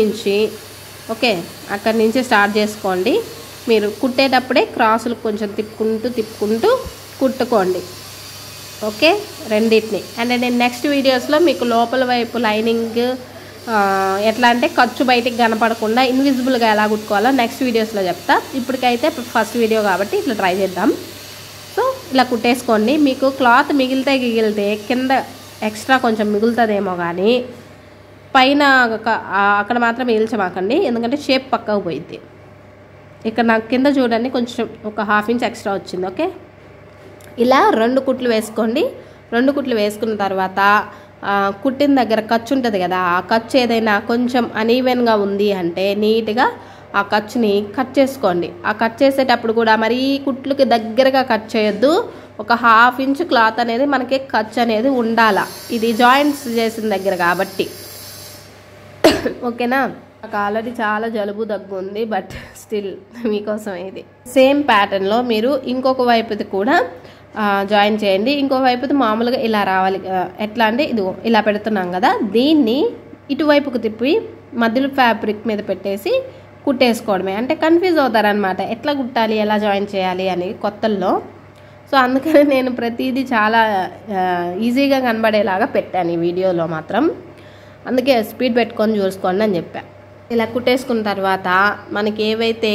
నుంచి స్టార్ట్ చేసుకోండి. మీరు కుట్టేటప్పుడే క్రాసులు కొంచెం తిప్పుకుంటూ కుట్టుకోండి. ఓకే, రెండింటిని. అండ్ నేను నెక్స్ట్ వీడియోస్లో మీకు లోపల వైపు లైనింగ్ ఎట్లా అంటే ఖర్చు బయటికి కనపడకుండా ఇన్విజిబుల్గా ఎలా కుట్టుకోవాలో నెక్స్ట్ వీడియోస్లో చెప్తా. ఇప్పటికైతే ఫస్ట్ వీడియో కాబట్టి ఇట్లా ట్రై చేద్దాం. సో ఇలా కుట్టేసుకోండి. మీకు క్లాత్ మిగిలితే కింద ఎక్స్ట్రా కొంచెం మిగులుతుందేమో కానీ పైన అక్కడ మాత్రం మిగిల్చమాకండి, ఎందుకంటే షేప్ పక్కకు పోయిద్ది. ఇక్కడ నాకు కింద చూడండి కొంచెం ఒక 1/2 ఇంచ్ ఎక్స్ట్రా వచ్చింది. ఓకే, ఇలా 2 కుట్లు వేసుకోండి. 2 కుట్లు వేసుకున్న తర్వాత కుట్టిన దగ్గర ఖర్చు ఉంటుంది కదా, ఆ ఖర్చు ఏదైనా కొంచెం అనీవెన్గా ఉంది అంటే నీట్గా ఆ ఖర్చుని కట్ చేసుకోండి. ఆ కట్ చేసేటప్పుడు కూడా మరీ కుట్లకి దగ్గరగా కట్ చేయొద్దు. ఒక 1/2 ఇంచ్ క్లాత్ అనేది మనకి ఖర్చు అనేది ఉండాలా, ఇది జాయింట్స్ చేసిన దగ్గర కాబట్టి. ఓకేనా, నాకు ఆల్రెడీ చాలా జలుబు దగ్గు ఉంది, బట్ స్టిల్ మీకోసం ఇది. సేమ్ ప్యాటర్న్లో మీరు ఇంకొక వైపుది కూడా జాయిన్ చేయండి. ఇంకో వైపుది మామూలుగా ఇలా రావాలి. ఎట్లా అంటే ఇదిగో ఇలా పెడుతున్నాం కదా, దీన్ని ఇటువైపుకు తిప్పి మధ్యలో ఫ్యాబ్రిక్ మీద పెట్టేసి కుట్టేసుకోవడమే. అంటే కన్ఫ్యూజ్ అవుతారనమాట, ఎట్లా కుట్టాలి ఎలా జాయిన్ చేయాలి అని కొత్తల్లో. సో అందుకని నేను ప్రతిదీ చాలా ఈజీగా కనబడేలాగా పెట్టాను ఈ వీడియోలో మాత్రం. అందుకే స్పీడ్ పెట్టుకొని చూసుకోండి అని చెప్పాను. ఇలా కుట్టేసుకున్న తర్వాత మనకి ఏవైతే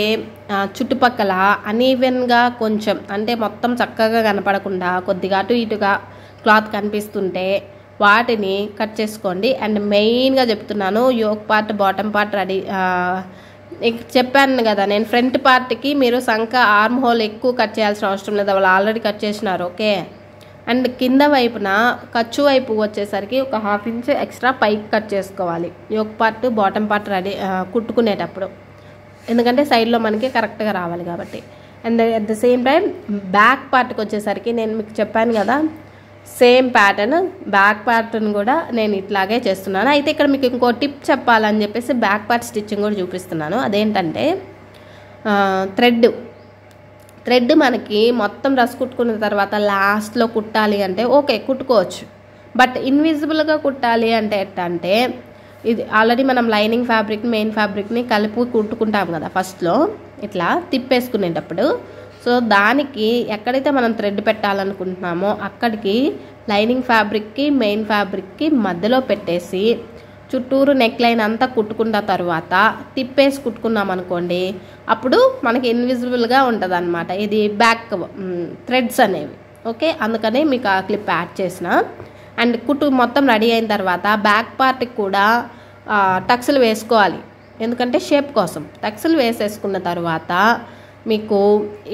చుట్టుపక్కల అనీవెన్గా కొంచెం అంటే మొత్తం చక్కగా కనపడకుండా కొద్దిగా అటు ఇటుగా క్లాత్ కనిపిస్తుంటే వాటిని కట్ చేసుకోండి. అండ్ మెయిన్గా చెప్తున్నాను, yoke part bottom part ready చెప్పాను కదా, నేను ఫ్రంట్ పార్ట్కి మీరు సంక ఆర్మ్ హోల్ ఎక్కువ కట్ చేయాల్సిన అవసరం లేదు, వాళ్ళు ఆల్రెడీ కట్ చేసినారు. ఓకే, అండ్ కింద వైపున ఖర్చు వైపు వచ్చేసరికి ఒక 1/2 ఇంచ్ ఎక్స్ట్రా పైకి కట్ చేసుకోవాలి yoke part bottom part ready కుట్టుకునేటప్పుడు, ఎందుకంటే సైడ్లో మనకి కరెక్ట్గా రావాలి కాబట్టి. And at the same time back పార్ట్కి వచ్చేసరికి నేను మీకు చెప్పాను కదా సేమ్ ప్యాటర్న్, బ్యాక్ పార్ట్ని కూడా నేను ఇట్లాగే చేస్తున్నాను. అయితే ఇక్కడ మీకు ఇంకో టిప్ చెప్పాలని చెప్పేసి బ్యాక్ పార్ట్ స్టిచ్చింగ్ కూడా చూపిస్తున్నాను. అదేంటంటే థ్రెడ్ మనకి మొత్తం డ్రెస్ కుట్టుకున్న తర్వాత లాస్ట్లో కుట్టాలి అంటే ఓకే కుట్టుకోవచ్చు, బట్ ఇన్విజిబుల్గా కుట్టాలి అంటే ఎట్లా అంటే ఇది ఆల్రెడీ మనం లైనింగ్ ఫ్యాబ్రిక్ని మెయిన్ ఫ్యాబ్రిక్ని కలిపి కుట్టుకుంటాం కదా ఫస్ట్లో ఇట్లా తిప్పేసుకునేటప్పుడు. సో దానికి ఎక్కడైతే మనం థ్రెడ్ పెట్టాలనుకుంటున్నామో అక్కడికి లైనింగ్ ఫ్యాబ్రిక్కి మెయిన్ ఫ్యాబ్రిక్కి మధ్యలో పెట్టేసి చుట్టూరు నెక్ లైన్ అంతా కుట్టుకున్న తర్వాత తిప్పేసి కుట్టుకున్నాం అనుకోండి, అప్పుడు మనకి ఇన్విజిబుల్గా ఉంటుంది అనమాట ఇది బ్యాక్ థ్రెడ్స్ అనేవి. ఓకే, అందుకనే మీకు ఆ క్లిప్ యాడ్ చేసిన. అండ్ కుట్టు మొత్తం రెడీ అయిన తర్వాత బ్యాక్ పార్ట్కి కూడా టక్స్లు వేసుకోవాలి, ఎందుకంటే షేప్ కోసం. టక్స్లు వేసేసుకున్న తర్వాత మీకు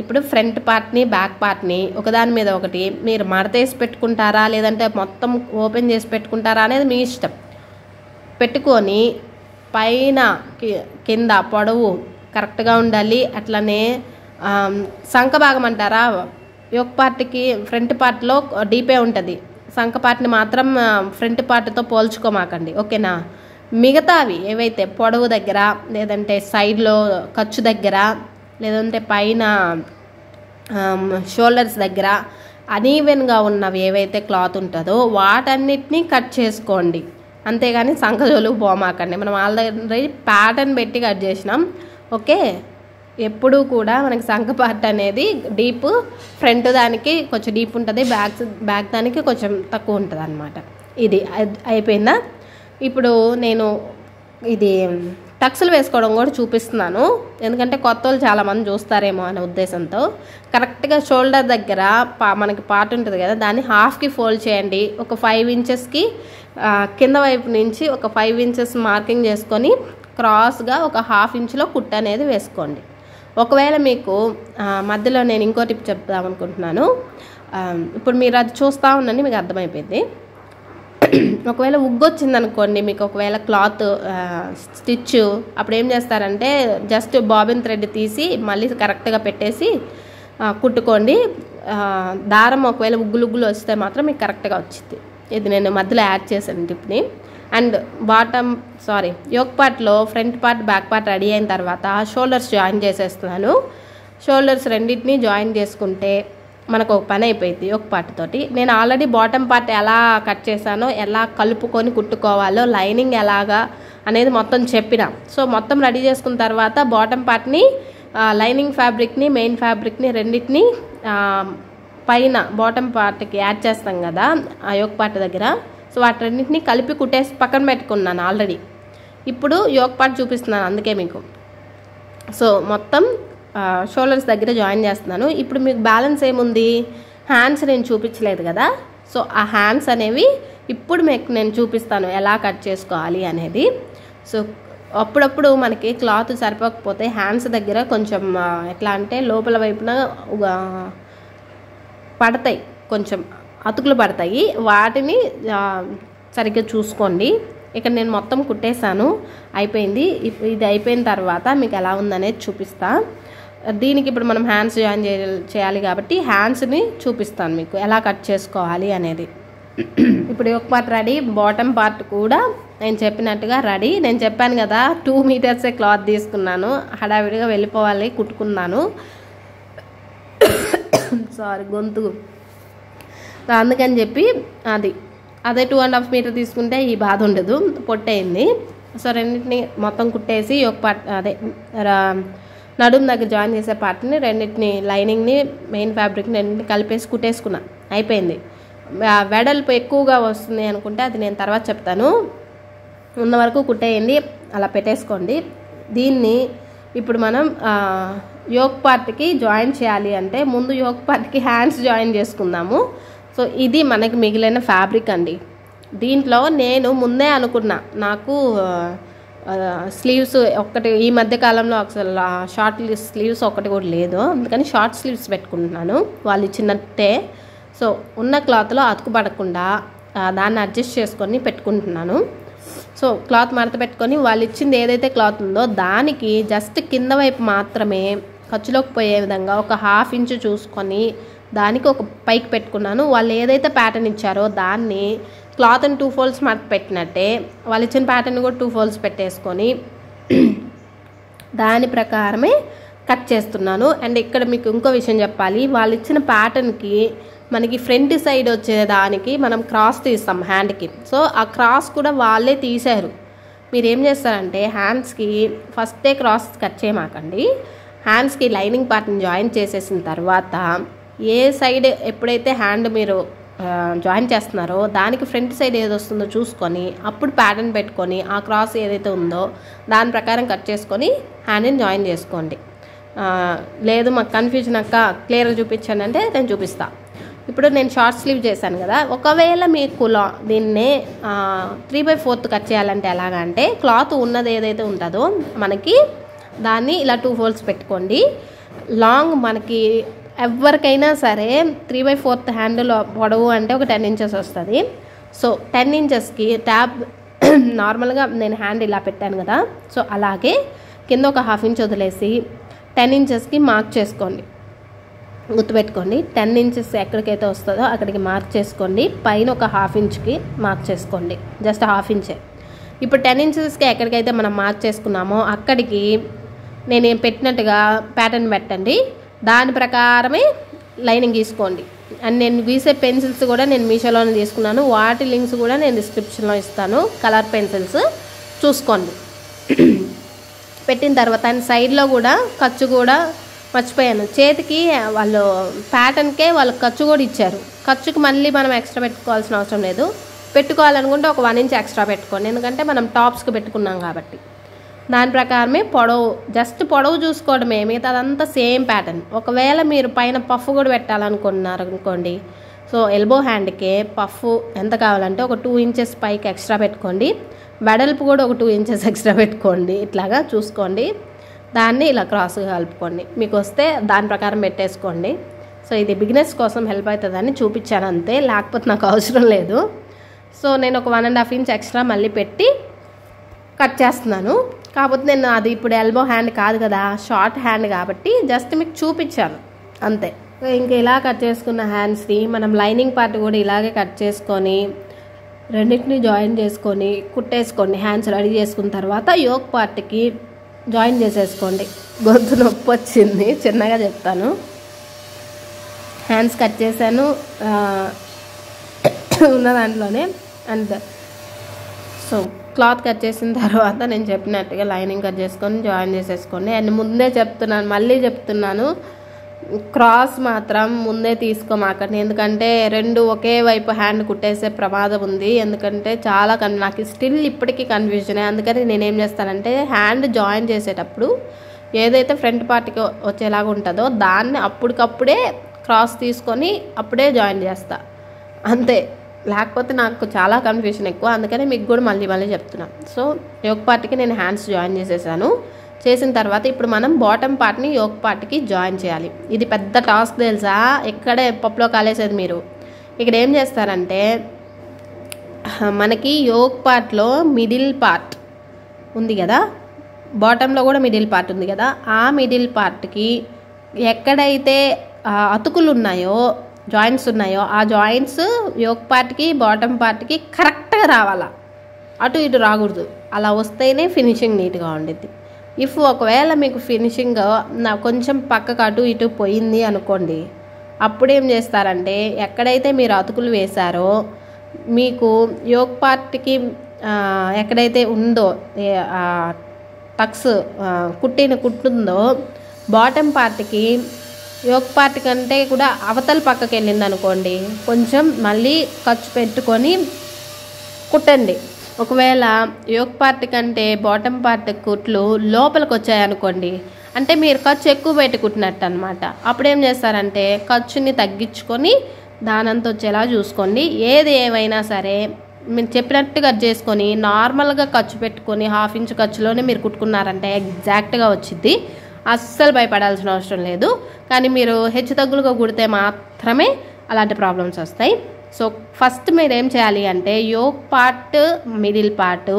ఇప్పుడు ఫ్రంట్ పార్ట్ని బ్యాక్ పార్ట్ని ఒకదాని మీద ఒకటి మీరు మడతేసి పెట్టుకుంటారా లేదంటే మొత్తం ఓపెన్ చేసి పెట్టుకుంటారా అనేది మీ ఇష్టం. పెట్టుకొని పైన కింద పొడవు కరెక్ట్గా ఉండాలి. అట్లనే సంక భాగం అంటారా, యోక్ పార్ట్కి ఫ్రంట్ పార్ట్లో డీపే ఉంటుంది. సంక పార్ట్ని మాత్రం ఫ్రంట్ పార్ట్తో పోల్చుకోమాకండి, ఓకేనా. మిగతావి ఏవైతే పొడవు దగ్గర, లేదంటే సైడ్లో ఖర్చు దగ్గర, లేదంటే పైన షోల్డర్స్ దగ్గర అనీవెన్గా ఉన్నవి ఏవైతే క్లాత్ ఉంటుందో వాటన్నిటినీ కట్ చేసుకోండి. అంతేగాని సంకజోలు పోమాకండి. మనం ఆల్రెడీ ప్యాటర్న్ పెట్టి కట్ చేసినాం, ఓకే. ఎప్పుడూ కూడా మనకి సంక పార్ట్ అనేది డీప్, ఫ్రంట్ దానికి కొంచెం డీప్ ఉంటుంది, బ్యాక్ దానికి కొంచెం తక్కువ ఉంటుంది అన్నమాట. ఇది అయిపోయిందా. ఇప్పుడు నేను ఇది టక్స్లు వేసుకోవడం కూడా చూపిస్తున్నాను, ఎందుకంటే కొత్త వాళ్ళు చాలామంది చూస్తారేమో అనే ఉద్దేశంతో. కరెక్ట్గా షోల్డర్ దగ్గర మనకి పార్ట్ ఉంటుంది కదా, దాన్ని హాఫ్కి ఫోల్డ్ చేయండి. ఒక 5 ఇంచెస్కి కింద వైపు నుంచి ఒక 5 ఇంచెస్ మార్కింగ్ చేసుకొని క్రాస్గా ఒక 1/2 ఇంచులో కుట్టు అనేది వేసుకోండి. ఒకవేళ మీకు మధ్యలో నేను ఇంకో టిప్ చెప్దాం అనుకుంటున్నాను. ఇప్పుడు మీరు అది చూస్తూ ఉండండి, మీకు అర్థమైపోయింది. ఒకవేళ ఉగ్గు వచ్చిందనుకోండి మీకు, ఒకవేళ క్లాత్ స్టిచ్, అప్పుడు ఏం చేస్తారంటే జస్ట్ బాబిన్ థ్రెడ్ తీసి మళ్ళీ కరెక్ట్గా పెట్టేసి కుట్టుకోండి. దారం ఒకవేళ ఉగ్గులు వస్తే మాత్రం మీకు కరెక్ట్గా వచ్చింది. ఇది నేను మధ్యలో యాడ్ చేశాను టిప్ని. అండ్ యోక్ పార్ట్లో front part, back part ready అయిన తర్వాత షోల్డర్స్ జాయిన్ చేసేస్తున్నాను. షోల్డర్స్ రెండింటినీ జాయిన్ చేసుకుంటే మనకు ఒక పని అయిపోయింది యోక్ పార్ట్ తోటి. నేను ఆల్రెడీ బాటమ్ పార్ట్ ఎలా కట్ చేశానో, ఎలా కలుపుకొని కుట్టుకోవాలో, లైనింగ్ ఎలాగా అనేది మొత్తం చెప్పిన. సో మొత్తం రెడీ చేసుకున్న తర్వాత బాటమ్ పార్ట్ని, లైనింగ్ ఫ్యాబ్రిక్ని, మెయిన్ ఫ్యాబ్రిక్ని రెండింటిని పైన బాటమ్ పార్ట్కి యాడ్ చేస్తాం కదా ఆ యోక్ పార్ట్ దగ్గర. సో వాటి రెండింటిని కలిపి కుట్టేసి పక్కన పెట్టుకున్నాను ఆల్రెడీ. ఇప్పుడు యోక్ పార్ట్ చూపిస్తున్నాను అందుకే మీకు. సో మొత్తం షోల్డర్స్ దగ్గర జాయిన్ చేస్తున్నాను. ఇప్పుడు మీకు బ్యాలెన్స్ ఏముంది, హ్యాండ్స్ నేను చూపించలేదు కదా. సో ఆ హ్యాండ్స్ అనేవి ఇప్పుడు మీకు నేను చూపిస్తాను ఎలా కట్ చేసుకోవాలి అనేది. సో అప్పుడప్పుడు మనకి క్లాత్ సరిపోకపోతే హ్యాండ్స్ దగ్గర కొంచెం ఎట్లా అంటే లోపల వైపున పడతాయి, కొంచెం అతుకులు పడతాయి, వాటిని సరిగ్గా చూసుకోండి. ఇక్కడ నేను మొత్తం కుట్టేశాను, అయిపోయింది. ఇది అయిపోయిన తర్వాత మీకు ఎలా ఉందనేది చూపిస్తా. దీనికి ఇప్పుడు మనం హ్యాండ్స్ జాయిన్ చేయాలి కాబట్టి హ్యాండ్స్ని చూపిస్తాను మీకు ఎలా కట్ చేసుకోవాలి అనేది. ఇప్పుడు yoke part ready, bottom part కూడా నేను చెప్పినట్టుగా రెడీ. నేను చెప్పాను కదా 2 మీటర్సే క్లాత్ తీసుకున్నాను, హడావిడిగా వెళ్ళిపోవాలి కుట్టుకున్నాను. గొంతు అందుకని చెప్పి అదే 2.5 మీటర్ తీసుకుంటే ఈ బాధ ఉండదు, పొట్టయింది. సో రెండింటిని మొత్తం కుట్టేసి యోక్ పార్ట్ నడుము దగ్గర జాయిన్ చేసే పార్ట్ని రెండింటిని, లైనింగ్ని, మెయిన్ ఫ్యాబ్రిక్ని రెండింటిని కలిపేసి కుట్టేసుకున్నా, అయిపోయింది. వెడల్పు ఎక్కువగా వస్తుంది అనుకుంటే అది నేను తర్వాత చెప్తాను. ఉన్న వరకు కుట్టేయండి, అలా పెట్టేసుకోండి. దీన్ని ఇప్పుడు మనం యోక్ పార్ట్కి జాయిన్ చేయాలి అంటే ముందు యోక్ పార్ట్కి హ్యాండ్స్ జాయిన్ చేసుకుందాము. సో ఇది మనకి మిగిలిన ఫ్యాబ్రిక్ అండి. దీంట్లో నేను ముందే అనుకున్నా, నాకు స్లీవ్స్ ఒక్కటి ఈ మధ్య కాలంలో అసలు షార్ట్ స్లీవ్స్ ఒక్కటి కూడా లేదు, అందుకని షార్ట్ స్లీవ్స్ పెట్టుకుంటున్నాను వాళ్ళు ఇచ్చినట్టే. సో ఉన్న క్లాత్లో అతుకు పడకుండా దాన్ని అడ్జస్ట్ చేసుకొని పెట్టుకుంటున్నాను. సో క్లాత్ మడత పెట్టుకొని వాళ్ళు ఇచ్చింది ఏదైతే క్లాత్ ఉందో దానికి జస్ట్ కింద వైపు మాత్రమే ఖర్చులోకి పోయే విధంగా ఒక 1/2 ఇంచు చూసుకొని దానికి ఒక పైకి పెట్టుకున్నాను. వాళ్ళు ఏదైతే ప్యాటర్న్ ఇచ్చారో దాన్ని క్లాత్ని 2 ఫోల్డ్స్ మడత పెట్టినట్టే వాళ్ళు ఇచ్చిన ప్యాటర్న్ కూడా 2 ఫోల్డ్స్ పెట్టేసుకొని దాని ప్రకారమే కట్ చేస్తున్నాను. అండ్ ఇక్కడ మీకు ఇంకో విషయం చెప్పాలి, వాళ్ళు ఇచ్చిన ప్యాటర్న్కి మనకి ఫ్రంట్ సైడ్ వచ్చేదానికి మనం క్రాస్ తీస్తాం హ్యాండ్కి. సో ఆ క్రాస్ కూడా వాళ్ళే తీశారు. మీరు ఏం చేస్తారంటే హ్యాండ్స్కి ఫస్టే క్రాస్ కట్ చేయమాకండి, హ్యాండ్స్కి లైనింగ్ పార్ట్ని జాయిన్ చేసేసిన తర్వాత ఏ సైడ్ ఎప్పుడైతే హ్యాండ్ మీరు జాయిన్ చేస్తున్నారో దానికి ఫ్రంట్ సైడ్ ఏది వస్తుందో చూసుకొని అప్పుడు ప్యాటర్న్ పెట్టుకొని ఆ క్రాస్ ఏదైతే ఉందో దాని ప్రకారం కట్ చేసుకొని హ్యాండ్ని జాయిన్ చేసుకోండి. లేదు మాకు కన్ఫ్యూజన్ అక్క క్లియర్గా చూపించండి అంటే నేను చూపిస్తాను. ఇప్పుడు నేను షార్ట్ స్లీవ్ చేశాను కదా, ఒకవేళ మీకు దీన్నే 3/4 కట్ చేయాలంటే ఎలాగంటే క్లాత్ ఉన్నది ఏదైతే ఉంటుందో మనకి దాన్ని ఇలా 2 ఫోల్డ్స్ పెట్టుకోండి. లాంగ్ మనకి ఎవరికైనా సరే 3/4 హ్యాండిల్ పొడవు అంటే ఒక 10 ఇంచెస్ వస్తుంది. సో 10 ఇంచెస్కి ట్యాబ్ నార్మల్గా నేను హ్యాండ్ ఇలా పెట్టాను కదా, సో అలాగే కింద ఒక 1/2 ఇంచ్ వదిలేసి 10 ఇంచెస్కి మార్క్ చేసుకోండి. గుర్తుపెట్టుకోండి, 10 ఇంచెస్ ఎక్కడికైతే వస్తుందో అక్కడికి మార్క్ చేసుకోండి. పైన ఒక 1/2 ఇంచ్కి మార్క్ చేసుకోండి, జస్ట్ 1/2 ఇంచే. ఇప్పుడు 10 ఇంచెస్కి ఎక్కడికైతే మనం మార్క్ చేసుకున్నామో అక్కడికి నేను పెట్టినట్టుగా ప్యాటర్న్ పెట్టండి. దాని ప్రకారమే లైనింగ్ గీసుకోండి. అండ్ నేను గీసే పెన్సిల్స్ కూడా నేను మీషోలోనే తీసుకున్నాను, వాటి లింక్స్ కూడా నేను డిస్క్రిప్షన్లో ఇస్తాను. కలర్ పెన్సిల్స్ చూసుకోండి. పెట్టిన తర్వాత అండ్ సైడ్లో కూడా ఖర్చు కూడా మర్చిపోయాను. చేతికి వాళ్ళు ప్యాటర్న్కే వాళ్ళు ఖర్చు కూడా ఇచ్చారు. ఖర్చుకి మళ్ళీ మనం ఎక్స్ట్రా పెట్టుకోవాల్సిన అవసరం లేదు. పెట్టుకోవాలనుకుంటే ఒక 1 ఇంచ్ ఎక్స్ట్రా పెట్టుకోండి, ఎందుకంటే మనం టాప్స్కి పెట్టుకున్నాం కాబట్టి. దాని ప్రకారమే పొడవు, జస్ట్ పొడవు చూసుకోవడమే, మిగతా అదంతా సేమ్ ప్యాటర్న్. ఒకవేళ మీరు పైన పఫ్ కూడా పెట్టాలనుకున్నారు అనుకోండి, సో ఎల్బో హ్యాండ్కే పఫ్ ఎంత కావాలంటే ఒక 2 ఇంచెస్ పైకి ఎక్స్ట్రా పెట్టుకోండి. వెడల్పు కూడా ఒక 2 ఇంచెస్ ఎక్స్ట్రా పెట్టుకోండి. ఇట్లాగా చూసుకోండి. దాన్ని ఇలా క్రాస్గా కలుపుకోండి. మీకు వస్తే దాని ప్రకారం పెట్టేసుకోండి. సో ఇది బిగినర్స్ కోసం హెల్ప్ అవుతుందని చూపించాను అంతే, లేకపోతే నాకు అవసరం లేదు. సో నేను ఒక 1.5 ఇంచ్ ఎక్స్ట్రా మళ్ళీ పెట్టి కట్ చేస్తున్నాను. కాకపోతే నేను అది ఇప్పుడు ఎల్బో హ్యాండ్ కాదు కదా, షార్ట్ హ్యాండ్ కాబట్టి జస్ట్ మీకు చూపించాను అంతే. ఇంకా ఇలా కట్ చేసుకున్న హ్యాండ్స్ని మనం లైనింగ్ పార్ట్ కూడా ఇలాగే కట్ చేసుకొని రెండింటిని జాయిన్ చేసుకొని కుట్టేసుకోండి. హ్యాండ్స్ రెడీ చేసుకున్న తర్వాత యోక్ పార్ట్కి జాయిన్ చేసేసుకోండి. గొంతు నొప్పి వచ్చింది, చిన్నగా చెప్తాను. హ్యాండ్స్ కట్ చేశాను ఉన్న దాంట్లోనే. అండ్ సో క్లాత్ కట్ చేసిన తర్వాత నేను చెప్పినట్టుగా లైనింగ్ కట్ చేసుకొని జాయిన్ చేసేసుకోండి. అండ్ ముందే చెప్తున్నాను, మళ్ళీ చెప్తున్నాను, క్రాస్ మాత్రం ముందే తీసుకోమాకండి. ఎందుకంటే 2 ఒకే వైపు హ్యాండ్ కుట్టేసే ప్రమాదం ఉంది. ఎందుకంటే చాలా నాకు స్టిల్ ఇప్పటికీ కన్ఫ్యూజనే. అందుకని నేనేం చేస్తానంటే హ్యాండ్ జాయిన్ చేసేటప్పుడు ఏదైతే ఫ్రంట్ పార్ట్కి వచ్చేలాగా ఉంటుందో దాన్ని అప్పటికప్పుడే క్రాస్ తీసుకొని అప్పుడే జాయిన్ చేస్తా అంతే. లేకపోతే నాకు చాలా కన్ఫ్యూజన్ ఎక్కువ, అందుకని మీకు కూడా మళ్ళీ చెప్తున్నాను. సో యోక్ పార్ట్కి నేను హ్యాండ్స్ జాయిన్ చేసేసాను. చేసిన తర్వాత ఇప్పుడు మనం బాటమ్ పార్ట్ని యోక్ పార్ట్కి జాయిన్ చేయాలి. ఇది పెద్ద టాస్క్ తెలుసా, ఎక్కడే పప్పులో కాలేసేది మీరు. ఇక్కడ ఏం చేస్తారంటే మనకి యోక్ పార్ట్లో మిడిల్ పార్ట్ ఉంది కదా, బాటంలో కూడా మిడిల్ పార్ట్ ఉంది కదా, ఆ మిడిల్ పార్ట్కి ఎక్కడైతే అతుకులు ఉన్నాయో జాయింట్స్ ఉన్నాయో ఆ జాయింట్స్ యోక్ పార్ట్కి బాటమ్ పార్ట్కి కరెక్ట్గా రావాలా, అటు ఇటు రాకూడదు. అలా వస్తేనే ఫినిషింగ్ నీట్గా ఉండిద్ది. ఇఫ్ ఒకవేళ మీకు ఫినిషింగ్ కొంచెం పక్కకు అటు ఇటు పోయింది అనుకోండి, అప్పుడేం చేస్తారంటే ఎక్కడైతే మీరు అతుకులు వేశారో మీకు యోక్ పార్ట్కి ఎక్కడైతే ఉందో టక్స్ కుట్టుందో బాటమ్ పార్ట్కి యోక్ పార్ట్ కంటే కూడా అవతల పక్కకి వెళ్ళింది అనుకోండి, కొంచెం మళ్ళీ ఖర్చు పెట్టుకొని కుట్టండి. ఒకవేళ యోక్ పార్ట్ కంటే బాటమ్ పార్ట్ కుట్లు లోపలికి వచ్చాయనుకోండి, అంటే మీరు ఖర్చు ఎక్కువ పెట్టుకుంటున్నట్టు అనమాట. అప్పుడేం చేస్తారంటే ఖర్చుని తగ్గించుకొని దానంతా వచ్చేలా చూసుకోండి. ఏది ఏమైనా సరే మీరు చెప్పినట్టు కట్ చేసుకొని నార్మల్గా ఖర్చు పెట్టుకొని 1/2 ఇంచ్ ఖర్చులోనే మీరు కుట్టుకున్నారంటే ఎగ్జాక్ట్గా వచ్చింది. అస్సలు భయపడాల్సిన అవసరం లేదు. కానీ మీరు హెచ్చు తగ్గులుగా కుడితే మాత్రమే అలాంటి ప్రాబ్లమ్స్ వస్తాయి. సో ఫస్ట్ మీరు ఏం చేయాలి అంటే yoke part middle part,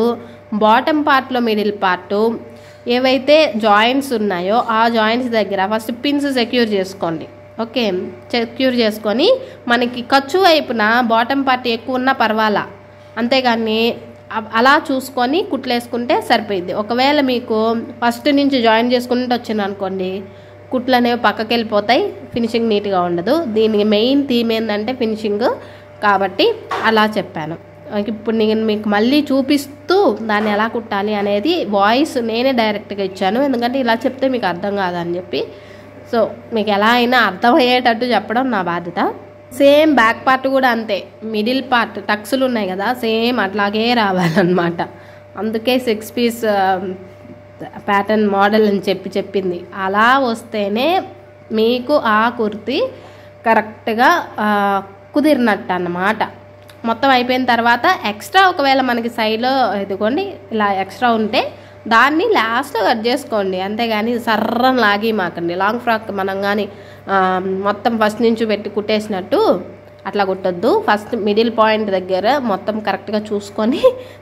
bottom పార్ట్లో మిడిల్ పార్ట్ ఏవైతే జాయింట్స్ ఉన్నాయో ఆ జాయింట్స్ దగ్గర ఫస్ట్ పిన్స్ సెక్యూర్ చేసుకోండి. ఓకే, సెక్యూర్ చేసుకొని మనకి ఖర్చు వైపున బాటమ్ పార్ట్ ఎక్కువ ఉన్నా పర్వాలా, అంతేగాని అలా చూసుకొని కుట్లేసుకుంటే సరిపోయింది. ఒకవేళ మీకు ఫస్ట్ నుంచి జాయిన్ చేసుకుంటూ వచ్చింది అనుకోండి, కుట్లు అనేవి పక్కకి వెళ్ళిపోతాయి, ఫినిషింగ్ నీట్గా ఉండదు. దీనికి మెయిన్ థీమ్ ఏంటంటే ఫినిషింగ్, కాబట్టి అలా చెప్పాను. ఇప్పుడు నేను మీకు మళ్ళీ చూపిస్తూ దాన్ని ఎలా కుట్టాలి అనేది వాయిస్ నేనే డైరెక్ట్గా ఇచ్చాను, ఎందుకంటే ఇలా చెప్తే మీకు అర్థం కాదని చెప్పి. సో మీకు ఎలా అయినా అర్థమయ్యేటట్టు చెప్పడం నా బాధ్యత. సేమ్ బ్యాక్ పార్ట్ కూడా అంతే, మిడిల్ పార్ట్ టక్స్లు ఉన్నాయి కదా, సేమ్ అట్లాగే రావాలన్నమాట. అందుకే 6 పీస్ ప్యాటర్న్ మోడల్ అని చెప్పింది. అలా వస్తేనే మీకు ఆ కుర్తీ కరెక్ట్గా కుదిరినట్టు అన్నమాట. మొత్తం అయిపోయిన తర్వాత ఎక్స్ట్రా ఒకవేళ మనకి సైడ్లో ఇదిగోండి ఇలా ఎక్స్ట్రా ఉంటే దాన్ని లాస్ట్లో కట్ చేసుకోండి, అంతేగాని సర్రం లాగి మాకండి. లాంగ్ ఫ్రాక్ మనం కానీ మొత్తం ఫస్ట్ నుంచి పెట్టి కుట్టేసినట్టు అట్లా కుట్టొద్దు. ఫస్ట్ మిడిల్ పాయింట్ దగ్గర మొత్తం కరెక్ట్గా చూసుకొని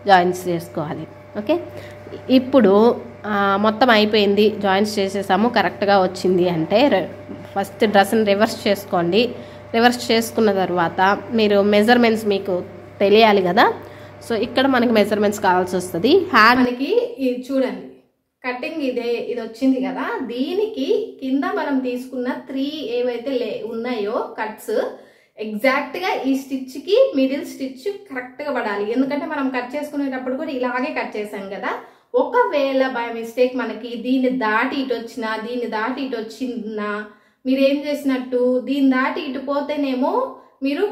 జాయింట్స్ చేసుకోవాలి. ఓకే, ఇప్పుడు మొత్తం అయిపోయింది, జాయింట్స్ చేసేసాము, కరెక్ట్గా వచ్చింది అంటే ఫస్ట్ డ్రెస్ని రివర్స్ చేసుకోండి. రివర్స్ చేసుకున్న తర్వాత మీరు మెజర్మెంట్స్ మీకు తెలియాలి కదా. సో ఇక్కడ మనకి మెజర్మెంట్స్ కావాల్సి వస్తుంది. హ్యాండ్ మనకి ఇది చూడండి, కటింగ్ ఇది వచ్చింది కదా, దీనికి కింద మనం తీసుకున్న 3 ఏవైతే ఉన్నాయో కట్స్ ఎగ్జాక్ట్గా ఈ స్టిచ్కి మిడిల్ స్టిచ్ కరెక్ట్గా పడాలి. ఎందుకంటే మనం కట్ చేసుకునేటప్పుడు కూడా ఇలాగే కట్ చేసాం కదా. ఒకవేళ బై మిస్టేక్ మనకి దీన్ని దాటి ఇటు వచ్చినా, దీన్ని దాటి ఇటు వచ్చినా, మీరు ఏం చేసినట్టు, దీన్ని దాటి ఇటు పోతేనేమో మీరు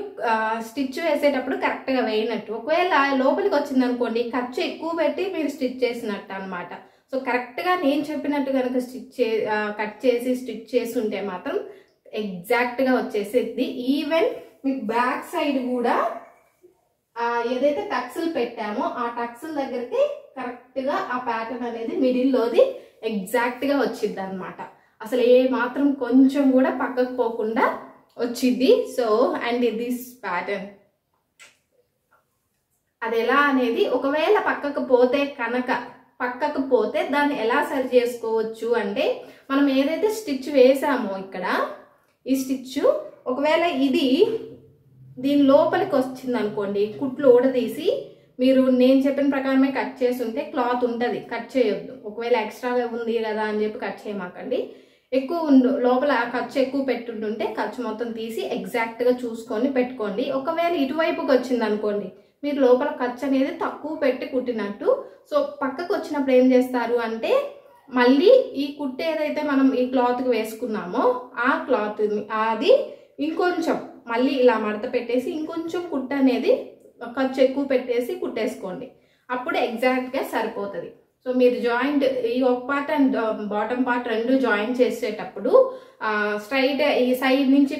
స్టిచ్ వేసేటప్పుడు కరెక్ట్గా వేయనట్టు. ఒకవేళ లోపలికి వచ్చింది అనుకోండి, ఖర్చు ఎక్కువ పెట్టి మీరు స్టిచ్ చేసినట్టు అనమాట. సో కరెక్ట్గా నేను చెప్పినట్టు కనుక కట్ చేసి స్టిచ్ చేసి ఉంటే మాత్రం ఎగ్జాక్ట్గా వచ్చేసేది. ఈవెన్ మీకు బ్యాక్ సైడ్ కూడా ఏదైతే టక్స్లు పెట్టామో ఆ టక్స్ల దగ్గరికి కరెక్ట్గా ఆ ప్యాటర్న్ అనేది మిడిల్లోది ఎగ్జాక్ట్గా వచ్చింది అనమాట. అసలు ఏ మాత్రం కొంచెం కూడా పక్కకు పోకుండా వచ్చింది. సో అండ్ దిస్ ప్యాటర్న్ అది ఎలా అనేది, ఒకవేళ పక్కకు పోతే దాన్ని ఎలా సరి చేసుకోవచ్చు అంటే, మనం ఏదైతే స్టిచ్ వేసామో ఇక్కడ ఈ స్టిచ్ ఒకవేళ ఇది దీని లోపలికి వచ్చింది అనుకోండి, కుట్లు ఊడదీసి మీరు నేను చెప్పిన ప్రకారమే కట్ చేసి ఉంటే క్లాత్ ఉంటుంది, కట్ చేయొద్దు. ఒకవేళ ఎక్స్ట్రాగా ఉంది కదా అని చెప్పి కట్ చేయమాకండి. ఎక్కువ లోపల ఖర్చు ఎక్కువ పెట్టుంటుంటే ఖర్చు మొత్తం తీసి ఎగ్జాక్ట్గా చూసుకొని పెట్టుకోండి. ఒకవేళ ఇటువైపుకి వచ్చింది అనుకోండి, మీరు లోపల ఖర్చు అనేది తక్కువ పెట్టి కుట్టినట్టు. సో పక్కకు వచ్చినప్పుడు ఏం చేస్తారు అంటే, మళ్ళీ ఈ కుట్టు ఏదైతే మనం ఈ క్లాత్కి వేసుకున్నామో ఆ క్లాత్ అది ఇంకొంచెం మళ్ళీ ఇలా మడత పెట్టేసి ఇంకొంచెం కుట్టు అనేది ఖర్చు ఎక్కువ పెట్టేసి కుట్టేసుకోండి. అప్పుడు ఎగ్జాక్ట్గా సరిపోతుంది. సో మీరు జాయింట్ ఈ ఒక పార్ట్ అండ్ బాటమ్ పార్ట్ రెండు జాయింట్ చేసేటప్పుడు స్ట్రైట్ ఈ సైడ్ నుంచి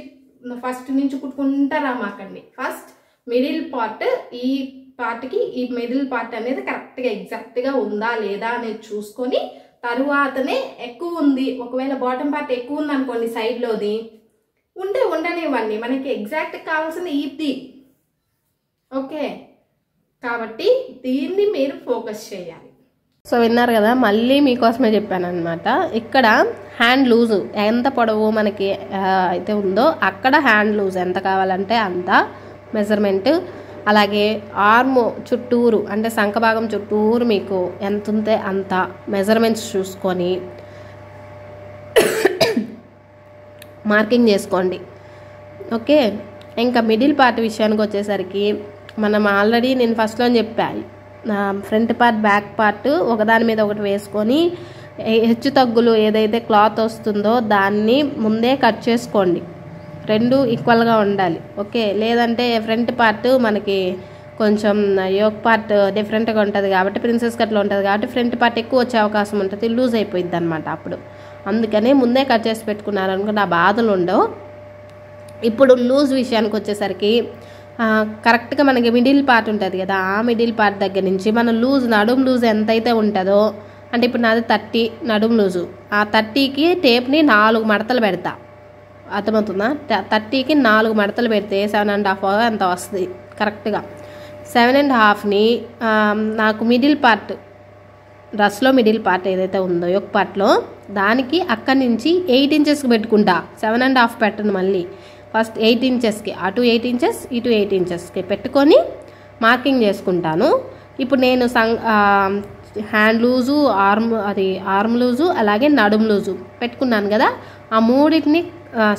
ఫస్ట్ నుంచి కుట్టుకుంటా రామాకండి. ఫస్ట్ మిడిల్ పార్ట్, ఈ పార్ట్కి ఈ మిడిల్ పార్ట్ అనేది కరెక్ట్గా ఎగ్జాక్ట్గా ఉందా లేదా అనేది చూసుకొని తరువాతనే ఎక్కువ ఉంది, ఒకవేళ బాటమ్ పార్ట్ ఎక్కువ ఉంది అనుకోండి సైడ్లోది, ఉంటే ఉండనివ్వండి, మనకి ఎగ్జాక్ట్ కావాల్సిన ఇది. ఓకే, కాబట్టి దీన్ని మీరు ఫోకస్ చేయాలి. సో విన్నారు కదా, మళ్ళీ మీకోసమే చెప్పాను అనమాట. ఇక్కడ హ్యాండ్ లూజు ఎంత పొడవు మనకి అయితే ఉందో అక్కడ హ్యాండ్ లూజ్ ఎంత కావాలంటే అంత మెజర్మెంట్, అలాగే ఆర్మ్ చుట్టూరు అంటే సంఖభాగం చుట్టూరు మీకు ఎంత ఉంటే అంత మెజర్మెంట్స్ చూసుకొని మార్కింగ్ చేసుకోండి. ఓకే, ఇంకా మిడిల్ పార్ట్ విషయానికి వచ్చేసరికి మనం ఆల్రెడీ నేను ఫస్ట్లో చెప్పాను, ఫ్రంట్ పార్ట్ బ్యాక్ పార్ట్ ఒకదాని మీద ఒకటి వేసుకొని హెచ్చు తగ్గులు ఏదైతే క్లాత్ వస్తుందో దాన్ని ముందే కట్ చేసుకోండి. రెండు ఈక్వల్గా ఉండాలి. ఓకే, లేదంటే ఫ్రంట్ పార్ట్ మనకి కొంచెం యోక్ పార్ట్ డిఫరెంట్గా ఉంటుంది కాబట్టి, ప్రిన్సెస్ కట్లో ఉంటుంది కాబట్టి ఫ్రంట్ పార్ట్ ఎక్కువ వచ్చే అవకాశం ఉంటుంది, లూజ్ అయిపోయింది అనమాట. అప్పుడు అందుకనే ముందే కట్ చేసి పెట్టుకున్నారనుకుంటే ఆ బాధలు ఉండవు. ఇప్పుడు లూజ్ విషయానికి వచ్చేసరికి కరెక్ట్గా మనకి మిడిల్ పార్ట్ ఉంటుంది కదా, ఆ మిడిల్ పార్ట్ దగ్గర నుంచి మన లూజ్ నడుము లూజ్ ఎంతైతే ఉంటుందో, అంటే ఇప్పుడు నాది 30 నడుము లూజు, ఆ 30కి టేప్ని 4 మడతలు పెడతా. అర్థమవుతుందా? 30కి 4 మడతలు పెడితే 7.5 అంత వస్తుంది కరెక్ట్గా. 7.5ని నాకు మిడిల్ పార్ట్ డ్రెస్లో మిడిల్ పార్ట్ ఏదైతే ఉందో యొక్క పార్ట్లో దానికి అక్కడి నుంచి 8 ఇంచెస్కి పెట్టుకుంటా. 7.5 పెట్టను, మళ్ళీ ఫస్ట్ 8 ఇంచెస్కి, అటు 8 ఇంచెస్ ఇటు 8 ఇంచెస్కి పెట్టుకొని మార్కింగ్ చేసుకుంటాను. ఇప్పుడు నేను హ్యాండ్ లూజు, ఆర్మ్ లూజు అలాగే నడుము లూజు పెట్టుకున్నాను కదా, ఆ మూడింటిని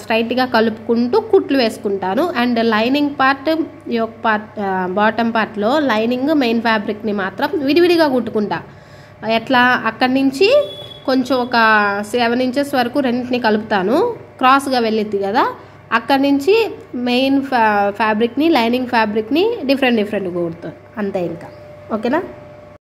స్ట్రైట్గా కలుపుకుంటూ కుట్లు వేసుకుంటాను. అండ్ లైనింగ్ పార్ట్ యొక్క పార్ట్ బాటమ్ పార్ట్లో లైనింగ్ మెయిన్ ఫ్యాబ్రిక్ని మాత్రం విడివిడిగా కుట్టుకుంటా. ఎట్లా, అక్కడి నుంచి కొంచెం ఒక 7 ఇంచెస్ వరకు రెండింటిని కలుపుతాను, క్రాస్గా వెళ్ళిద్ది కదా, అక్కడి నుంచి మెయిన్ ఫ్యాబ్రిక్ని లైనింగ్ ఫ్యాబ్రిక్ని డిఫరెంట్ కుడతాను అంతే ఇంకా. ఓకేనా?